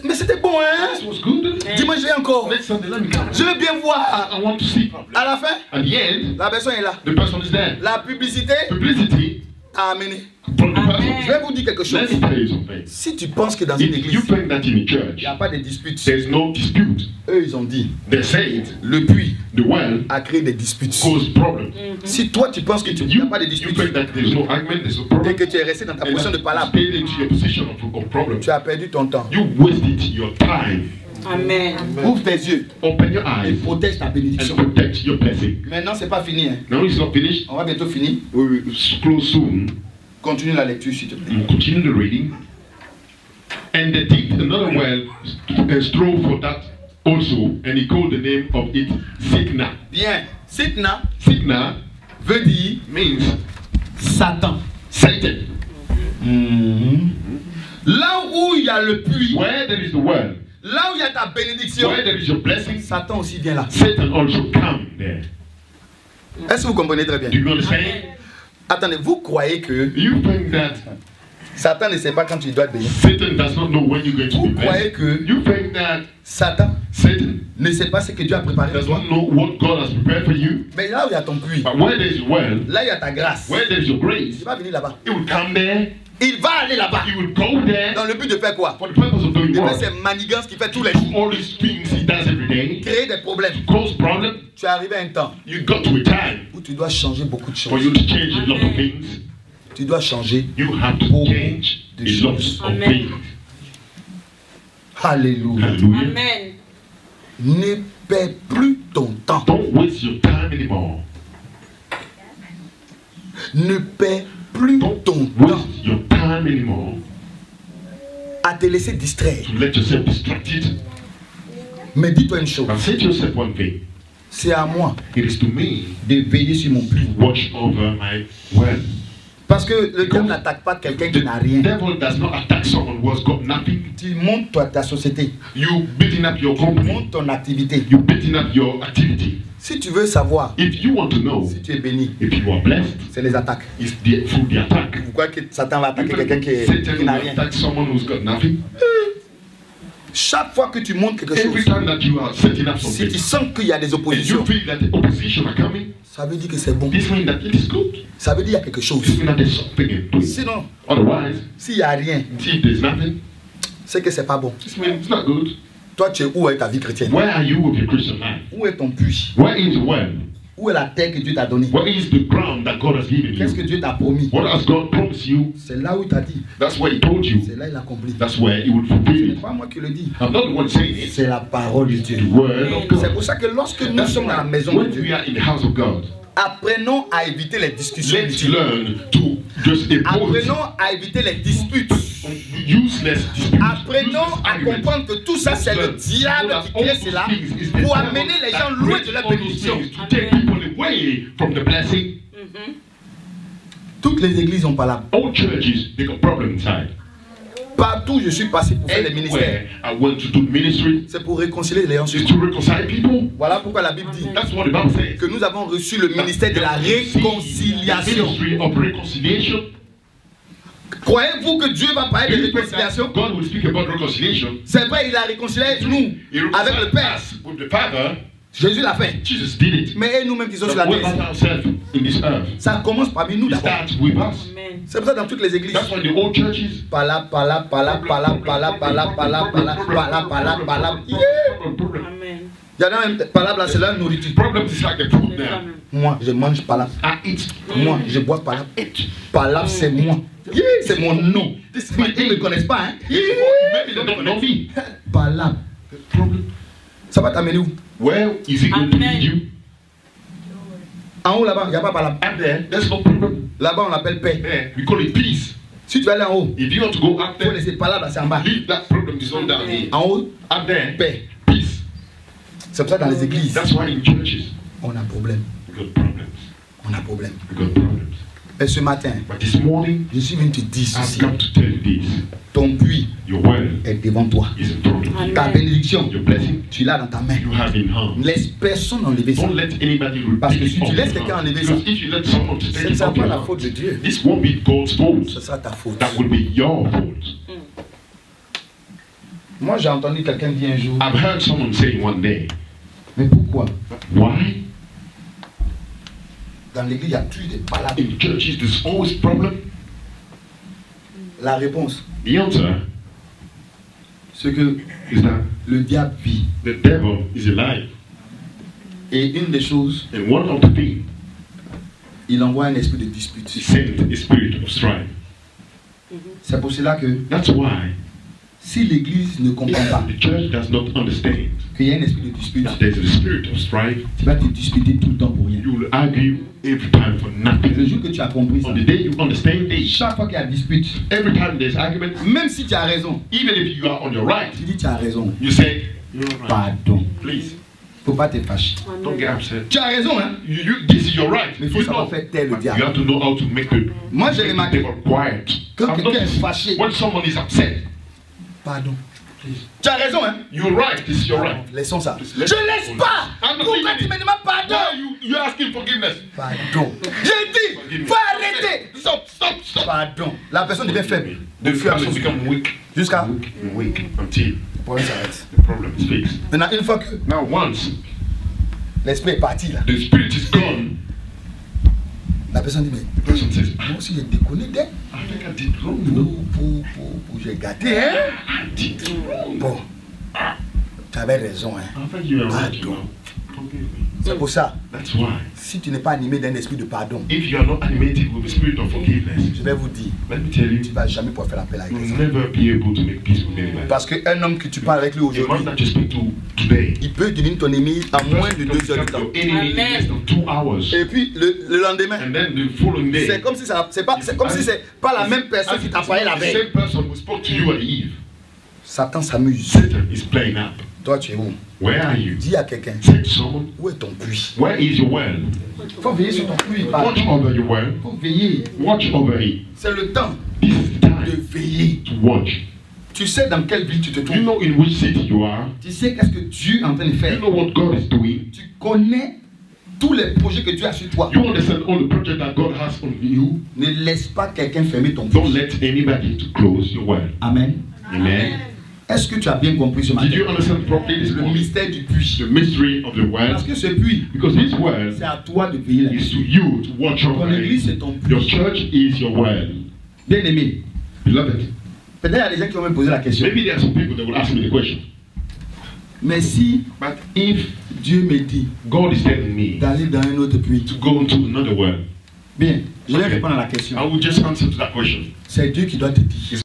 Speaker 2: mais c'était bon, hein?
Speaker 1: this was good.
Speaker 2: Dimanche, je viens encore.
Speaker 1: Next Sunday, let me come.
Speaker 2: Je veux bien voir.
Speaker 1: I want to see properly.
Speaker 2: À la fin,
Speaker 1: At the end,
Speaker 2: la personne est là.
Speaker 1: the person is there.
Speaker 2: La publicité
Speaker 1: Publicity
Speaker 2: a amené.
Speaker 1: from the
Speaker 2: Je
Speaker 1: person.
Speaker 2: vais vous dire quelque chose.
Speaker 1: Let me tell you something.
Speaker 2: Si tu penses que dans une
Speaker 1: If you
Speaker 2: église,
Speaker 1: think that in a
Speaker 2: il
Speaker 1: church,
Speaker 2: n'y a pas de disputes,
Speaker 1: there's no dispute,
Speaker 2: eux, ils ont dit,
Speaker 1: they say it,
Speaker 2: le puits
Speaker 1: the well
Speaker 2: a créé des disputes.
Speaker 1: cause problem.
Speaker 2: Si toi, tu penses que tu n'y a pas de
Speaker 1: You
Speaker 2: disputes
Speaker 1: think that there's no argument, there's no
Speaker 2: et
Speaker 1: problem,
Speaker 2: que tu es resté dans ta
Speaker 1: and
Speaker 2: position de
Speaker 1: that
Speaker 2: palabre,
Speaker 1: you stayed into your position of problem,
Speaker 2: tu as perdu ton temps.
Speaker 1: you wasted your time.
Speaker 3: Amen.
Speaker 2: Ouvre tes yeux
Speaker 1: Open your
Speaker 2: et
Speaker 1: eyes
Speaker 2: protège ta
Speaker 1: and
Speaker 2: bénédiction.
Speaker 1: protect your blessing.
Speaker 2: Maintenant, c'est pas fini. Hein.
Speaker 1: Now it's not finished.
Speaker 2: On va bientôt finir.
Speaker 1: We will close soon.
Speaker 2: Continue la lecture, s'il te plaît.
Speaker 1: We'll continue the reading. And they dig another well and strove for that also, and he called the name of it Sikna.
Speaker 2: Bien. Sitna
Speaker 1: Sikna
Speaker 2: veut dire
Speaker 1: means
Speaker 2: Satan.
Speaker 1: Satan.
Speaker 2: Là où il y a le puits,
Speaker 1: Where there is the well,
Speaker 2: là où il y a ta bénédiction,
Speaker 1: where there is your blessing,
Speaker 2: Satan aussi vient là.
Speaker 1: Satan also come there.
Speaker 2: Est-ce que vous comprenez très bien?
Speaker 1: Do you understand?
Speaker 2: Attendez, vous croyez que
Speaker 1: You think that
Speaker 2: Satan ne sait pas quand tu dois bénir.
Speaker 1: Satan does not know when you're going to
Speaker 2: Vous
Speaker 1: be
Speaker 2: croyez
Speaker 1: blessed.
Speaker 2: que
Speaker 1: You think that
Speaker 2: Satan
Speaker 1: Satan
Speaker 2: ne sait pas ce que Dieu a préparé pour
Speaker 1: does
Speaker 2: toi?
Speaker 1: not know what God has prepared for you?
Speaker 2: Mais là où il y a ton puits,
Speaker 1: But where there is your well,
Speaker 2: là il y a ta grâce.
Speaker 1: where there is your grace,
Speaker 2: Il va venir là-bas.
Speaker 1: it will come there.
Speaker 2: Il va aller là-bas.
Speaker 1: He will go there
Speaker 2: Dans le but de faire quoi?
Speaker 1: for the purpose of doing
Speaker 2: De faire
Speaker 1: what?
Speaker 2: ces manigances qu'il fait tous les jours.
Speaker 1: All these things he does every day.
Speaker 2: Créer des problèmes.
Speaker 1: Cause problem.
Speaker 2: Tu es arrivé à un temps
Speaker 1: You got to a time
Speaker 2: où tu dois changer beaucoup de
Speaker 1: for
Speaker 2: choses.
Speaker 1: you to change a lot of things.
Speaker 2: Tu dois changer.
Speaker 1: You have to
Speaker 2: Beaucoup
Speaker 1: change
Speaker 2: de
Speaker 1: a lot
Speaker 2: choses.
Speaker 1: of
Speaker 3: Amen.
Speaker 1: things.
Speaker 2: Alléluia.
Speaker 1: Hallelujah.
Speaker 3: Amen.
Speaker 2: Ne perds plus ton temps.
Speaker 1: Don't waste your time anymore.
Speaker 2: Ne perds plus ton
Speaker 1: Don't
Speaker 2: temps
Speaker 1: waste your time anymore
Speaker 2: à te laisser distraire.
Speaker 1: to let yourself distracted.
Speaker 2: Mais dis-toi une chose.
Speaker 1: But say to yourself one thing.
Speaker 2: C'est à moi
Speaker 1: It is to me
Speaker 2: de veiller sur mon puits.
Speaker 1: to watch over my well.
Speaker 2: Parce que le diable n'attaque pas quelqu'un qui n'a
Speaker 1: The
Speaker 2: rien.
Speaker 1: devil does not attack someone who has got nothing.
Speaker 2: Tu montes ta société.
Speaker 1: You beating up your
Speaker 2: Tu
Speaker 1: company.
Speaker 2: montes ton activité.
Speaker 1: You beating up your activity.
Speaker 2: Si tu veux savoir
Speaker 1: If you want to know
Speaker 2: si tu es béni,
Speaker 1: if you are blessed,
Speaker 2: c'est les attaques.
Speaker 1: it's through the attack.
Speaker 2: Vous croyez que Satan va
Speaker 1: You
Speaker 2: attaquer quelqu'un
Speaker 1: think Satan
Speaker 2: qui n'a
Speaker 1: will
Speaker 2: rien?
Speaker 1: attack someone who's got nothing?
Speaker 2: Chaque fois que tu montes quelque
Speaker 1: Every
Speaker 2: chose,
Speaker 1: time that you are setting up
Speaker 2: si
Speaker 1: something
Speaker 2: tu sens qu'il y a des
Speaker 1: and you
Speaker 2: oppositions,
Speaker 1: feel that the opposition are coming,
Speaker 2: ça veut dire que c'est bon.
Speaker 1: this means that it is good.
Speaker 2: Ça veut dire qu'il y a quelque
Speaker 1: This
Speaker 2: chose.
Speaker 1: means that there's something in doing.
Speaker 2: Sinon,
Speaker 1: Otherwise,
Speaker 2: s'il n'y a rien,
Speaker 1: see if there's nothing,
Speaker 2: c'est que c'est pas bon.
Speaker 1: this means it's not good.
Speaker 2: Toi, tu es où avec ta vie chrétienne?
Speaker 1: Where are you with your Christian life?
Speaker 2: Où est ton puits?
Speaker 1: Where is the well?
Speaker 2: Où est la terre que Dieu t'a donnée?
Speaker 1: Where is the ground that God has given
Speaker 2: Qu'est-ce que
Speaker 1: you?
Speaker 2: Dieu t'a promis?
Speaker 1: What has God promised you?
Speaker 2: C'est là où il t'a dit.
Speaker 1: That's what He told you.
Speaker 2: C'est là il accomplit.
Speaker 1: That's where He will
Speaker 2: Ce
Speaker 1: fulfill
Speaker 2: n'est
Speaker 1: it.
Speaker 2: pas moi qui le dis.
Speaker 1: I'm not the one saying it.
Speaker 2: C'est la parole de
Speaker 1: The
Speaker 2: Dieu.
Speaker 1: word of
Speaker 2: C'est
Speaker 1: God.
Speaker 2: pour ça que lorsque nous
Speaker 1: That's
Speaker 2: sommes dans la
Speaker 1: why
Speaker 2: maison de
Speaker 1: when we
Speaker 2: Dieu,
Speaker 1: are in the house of God,
Speaker 2: apprenons à éviter les discussions
Speaker 1: let's
Speaker 2: inutiles.
Speaker 1: learn to just impose
Speaker 2: Apprenons à éviter les disputes.
Speaker 1: useless disputes.
Speaker 2: Apprenons
Speaker 1: useless
Speaker 2: à
Speaker 1: arguments.
Speaker 2: comprendre que tout ça, c'est le diable qui crée cela pour amener les gens loin de la bénédiction.
Speaker 1: To take people away from the blessing.
Speaker 2: Toutes les églises ont pas là.
Speaker 1: All churches, they got problem inside.
Speaker 2: Partout, je suis passé pour faire les ministères.
Speaker 1: Everywhere I went to do ministry
Speaker 2: C'est pour réconcilier les gens.
Speaker 1: is to reconcile people.
Speaker 2: Voilà pourquoi la Bible dit
Speaker 1: That's what the Bible says.
Speaker 2: que nous avons reçu le ministère de la
Speaker 1: The
Speaker 2: réconciliation.
Speaker 1: ministry of reconciliation.
Speaker 2: Croyez-vous que Dieu va parler
Speaker 1: Do
Speaker 2: de
Speaker 1: you think that
Speaker 2: réconciliation?
Speaker 1: God will speak about reconciliation?
Speaker 2: C'est vrai, il a réconcilié nous
Speaker 1: He
Speaker 2: avec le
Speaker 1: reconciled
Speaker 2: Père.
Speaker 1: us with the Father.
Speaker 2: Jésus l'a fait.
Speaker 1: Jesus did it.
Speaker 2: Mais nous-mêmes qui sommes
Speaker 1: But
Speaker 2: sur la
Speaker 1: what
Speaker 2: terre,
Speaker 1: about ourselves in this earth?
Speaker 2: ça commence parmi nous
Speaker 1: It
Speaker 2: d'abord.
Speaker 1: starts with us.
Speaker 3: Amen.
Speaker 2: C'est pour ça dans toutes les églises.
Speaker 1: That's why the old churches.
Speaker 2: Pala, pala, pala, pala, pala, pala, pala, pala, pala, pala, pala. Yeah.
Speaker 3: Amen.
Speaker 2: Il y en a même pala, là, c'est la nourriture.
Speaker 1: Problem is like the food
Speaker 3: Les
Speaker 1: now.
Speaker 3: femmes.
Speaker 2: Moi, je mange pala.
Speaker 1: I eat.
Speaker 2: Moi, je bois pala. Pala, c'est moi. Yeah, c'est mon nom. Ils ne me connaissent pas, hein.
Speaker 1: Maybe they don't know me.
Speaker 2: Pala.
Speaker 1: The problem.
Speaker 2: Ça va t'amener où?
Speaker 1: Where is it going to
Speaker 3: Amen.
Speaker 1: lead you?
Speaker 2: En haut là-bas, il n'y a pas pala.
Speaker 1: Up there, there's no problem.
Speaker 2: Là-bas, on l'appelle paix.
Speaker 1: There, we call it peace.
Speaker 2: Si tu veux aller en haut,
Speaker 1: If you want to go up
Speaker 2: il faut
Speaker 1: there,
Speaker 2: laisser pala, là, c'est en bas.
Speaker 1: leave that problem is on down here.
Speaker 2: En haut,
Speaker 1: Up there,
Speaker 2: paix.
Speaker 1: peace.
Speaker 2: C'est pour ça que dans les églises,
Speaker 1: That's why in churches
Speaker 2: on a problème.
Speaker 1: we got problems.
Speaker 2: On a problème.
Speaker 1: We got problems.
Speaker 2: Et ce matin,
Speaker 1: But this morning,
Speaker 2: je suis venu te dire
Speaker 1: I've
Speaker 2: ceci.
Speaker 1: come to tell you this.
Speaker 2: Ton puits
Speaker 1: Your well
Speaker 2: est devant toi.
Speaker 1: is in front of you.
Speaker 2: Ta bénédiction,
Speaker 1: Your blessing
Speaker 2: tu l'as dans ta main.
Speaker 1: you have in hand.
Speaker 2: Laisse personne enlever ça.
Speaker 1: Don't let anybody
Speaker 2: Parce que
Speaker 1: repeat
Speaker 2: si
Speaker 1: it
Speaker 2: tu
Speaker 1: off
Speaker 2: laisses
Speaker 1: your
Speaker 2: quelqu'un
Speaker 1: hand.
Speaker 2: enlever ça,
Speaker 1: Because if you let someone to
Speaker 2: Ce
Speaker 1: take
Speaker 2: ne
Speaker 1: it
Speaker 2: sera
Speaker 1: off
Speaker 2: pas
Speaker 1: your
Speaker 2: la
Speaker 1: hand,
Speaker 2: faute de Dieu.
Speaker 1: this won't be God's fault.
Speaker 2: Ce sera ta faute.
Speaker 1: That will be your fault.
Speaker 2: Moi, j'ai entendu quelqu'un dire un jour,
Speaker 1: I've heard someone say one day,
Speaker 2: mais pourquoi
Speaker 1: why
Speaker 2: dans l'église, il y a toujours des palabres.
Speaker 1: in churches there's always problem?
Speaker 2: La réponse,
Speaker 1: The answer
Speaker 2: c'est que
Speaker 1: is that
Speaker 2: le diable vit.
Speaker 1: the devil is alive.
Speaker 2: Et une des choses,
Speaker 1: And one of the things,
Speaker 2: il envoie un esprit de
Speaker 1: he
Speaker 2: dispute.
Speaker 1: sent a spirit of strife.
Speaker 2: C'est pour cela que
Speaker 1: That's why
Speaker 2: si l'église ne comprend pas
Speaker 1: the church does not understand
Speaker 2: qu'il y a un esprit de dispute,
Speaker 1: that there's a spirit of strife.
Speaker 2: tu vas te disputer tout le temps pour rien.
Speaker 1: You will argue every time for
Speaker 2: Le
Speaker 1: nothing.
Speaker 2: jour que tu as compris ça,
Speaker 1: On the day you understand this,
Speaker 2: chaque fois qu'il y a dispute,
Speaker 1: every time there's argument,
Speaker 2: même si tu as raison,
Speaker 1: even if you are on your right,
Speaker 2: tu dis tu as raison.
Speaker 1: you say, you're right.
Speaker 2: Pardon.
Speaker 1: Please,
Speaker 2: Faut pas te fâcher.
Speaker 1: don't get upset.
Speaker 2: Tu as raison, hein?
Speaker 1: This is your right.
Speaker 2: Mais il faut
Speaker 1: You
Speaker 2: savoir
Speaker 1: know.
Speaker 2: faire taire le
Speaker 1: But you
Speaker 2: diable.
Speaker 1: have to know how to make the
Speaker 2: Moi, j'ai remarqué,
Speaker 1: devil quiet.
Speaker 2: quand
Speaker 1: I've
Speaker 2: quelqu'un est
Speaker 1: noticed
Speaker 2: fâché,
Speaker 1: when someone is upset,
Speaker 2: pardon. Tu as raison, hein?
Speaker 1: you're right. This is your right.
Speaker 2: Laissons ça. Je
Speaker 1: Laisse-
Speaker 2: laisse pas.
Speaker 1: I'm not
Speaker 2: Pourquoi
Speaker 1: leaving
Speaker 2: tu
Speaker 1: it.
Speaker 2: me demandes pardon?
Speaker 1: Why are you asking forgiveness?
Speaker 2: Pardon. J'ai dit, faut arrêter. Hey, stop. Pardon. La personne devient faible.
Speaker 1: The person become weak.
Speaker 2: Jusqu'à.
Speaker 1: Weak until
Speaker 2: Le problème s'arrête.
Speaker 1: the problem is fixed.
Speaker 2: Maintenant, une fois que
Speaker 1: Now once
Speaker 2: l'esprit est parti là,
Speaker 1: the spirit is gone,
Speaker 2: la personne dit mais
Speaker 1: the person says,
Speaker 2: moi aussi j'ai déconné d'elle.
Speaker 1: I think I did wrong, you know.
Speaker 2: J'ai gâté, hein.
Speaker 1: I did wrong.
Speaker 2: Bon, tu avais raison, hein.
Speaker 1: I think you are right, you
Speaker 2: Pardon.
Speaker 1: know. Forgive me.
Speaker 2: C'est pour ça,
Speaker 1: That's why.
Speaker 2: si tu n'es pas animé d'un esprit de pardon,
Speaker 1: If you are not animated with the spirit of forgiveness,
Speaker 2: je vais vous dire,
Speaker 1: let me tell you,
Speaker 2: tu ne vas jamais pouvoir faire appel à
Speaker 1: you will
Speaker 2: quelqu'un.
Speaker 1: never be able to make peace with anybody.
Speaker 2: Parce qu'un homme que tu parles avec lui
Speaker 1: The man
Speaker 2: aujourd'hui,
Speaker 1: that you speak to today,
Speaker 2: il peut devenir ton ennemi en moins de 2 heures de temps.
Speaker 1: your enemy in less than 2 hours.
Speaker 2: Et puis le lendemain,
Speaker 1: And then the following day,
Speaker 2: c'est comme si c'est pas la même personne qui t'a parlé la
Speaker 1: the
Speaker 2: veille.
Speaker 1: same person who spoke to you at Eve.
Speaker 2: Satan s'amuse.
Speaker 1: Satan is playing up.
Speaker 2: Toi, tu es où?
Speaker 1: Where are you?
Speaker 2: Dis à quelqu'un,
Speaker 1: Say to someone,
Speaker 2: où est ton puits?
Speaker 1: where is your well?
Speaker 2: Il faut veiller sur ton puits.
Speaker 1: Watch over your well.
Speaker 2: Il faut veiller.
Speaker 1: Watch over it.
Speaker 2: C'est le temps
Speaker 1: This is the
Speaker 2: de
Speaker 1: time
Speaker 2: veiller.
Speaker 1: to watch.
Speaker 2: Tu sais dans quelle ville tu te
Speaker 1: You
Speaker 2: trouves.
Speaker 1: know in which city you are.
Speaker 2: Tu sais qu'est-ce que Dieu est en train de
Speaker 1: You
Speaker 2: faire.
Speaker 1: know what God is doing.
Speaker 2: Tu connais tous les projets que Dieu a sur toi.
Speaker 1: You understand all the project that God has on you.
Speaker 2: Ne laisse pas quelqu'un fermer ton
Speaker 1: Don't
Speaker 2: puits.
Speaker 1: let anybody to close your well.
Speaker 2: Amen.
Speaker 1: Amen.
Speaker 2: Est-ce que tu as bien compris ce matin?
Speaker 1: Did you understand properly this
Speaker 2: Le
Speaker 1: morning?
Speaker 2: mystère du puits.
Speaker 1: The mystery of the well.
Speaker 2: Parce que ce puits,
Speaker 1: Because this well
Speaker 2: c'est à toi de veiller
Speaker 1: is
Speaker 2: là-dessus.
Speaker 1: to you to watch
Speaker 2: Ton
Speaker 1: over
Speaker 2: église,
Speaker 1: it.
Speaker 2: c'est ton
Speaker 1: Your
Speaker 2: puits.
Speaker 1: church is your well.
Speaker 2: Bien aimé.
Speaker 1: Beloved,
Speaker 2: Peut-être il y a des gens qui vont me poser la question.
Speaker 1: maybe there are some people that will ask me the question.
Speaker 2: Mais si
Speaker 1: But if
Speaker 2: Dieu me dit
Speaker 1: God is telling me
Speaker 2: d'aller dans un autre puits,
Speaker 1: to go into another well,
Speaker 2: bien, je vais répondre à la question.
Speaker 1: I will just answer to that question.
Speaker 2: C'est Dieu qui doit te dire.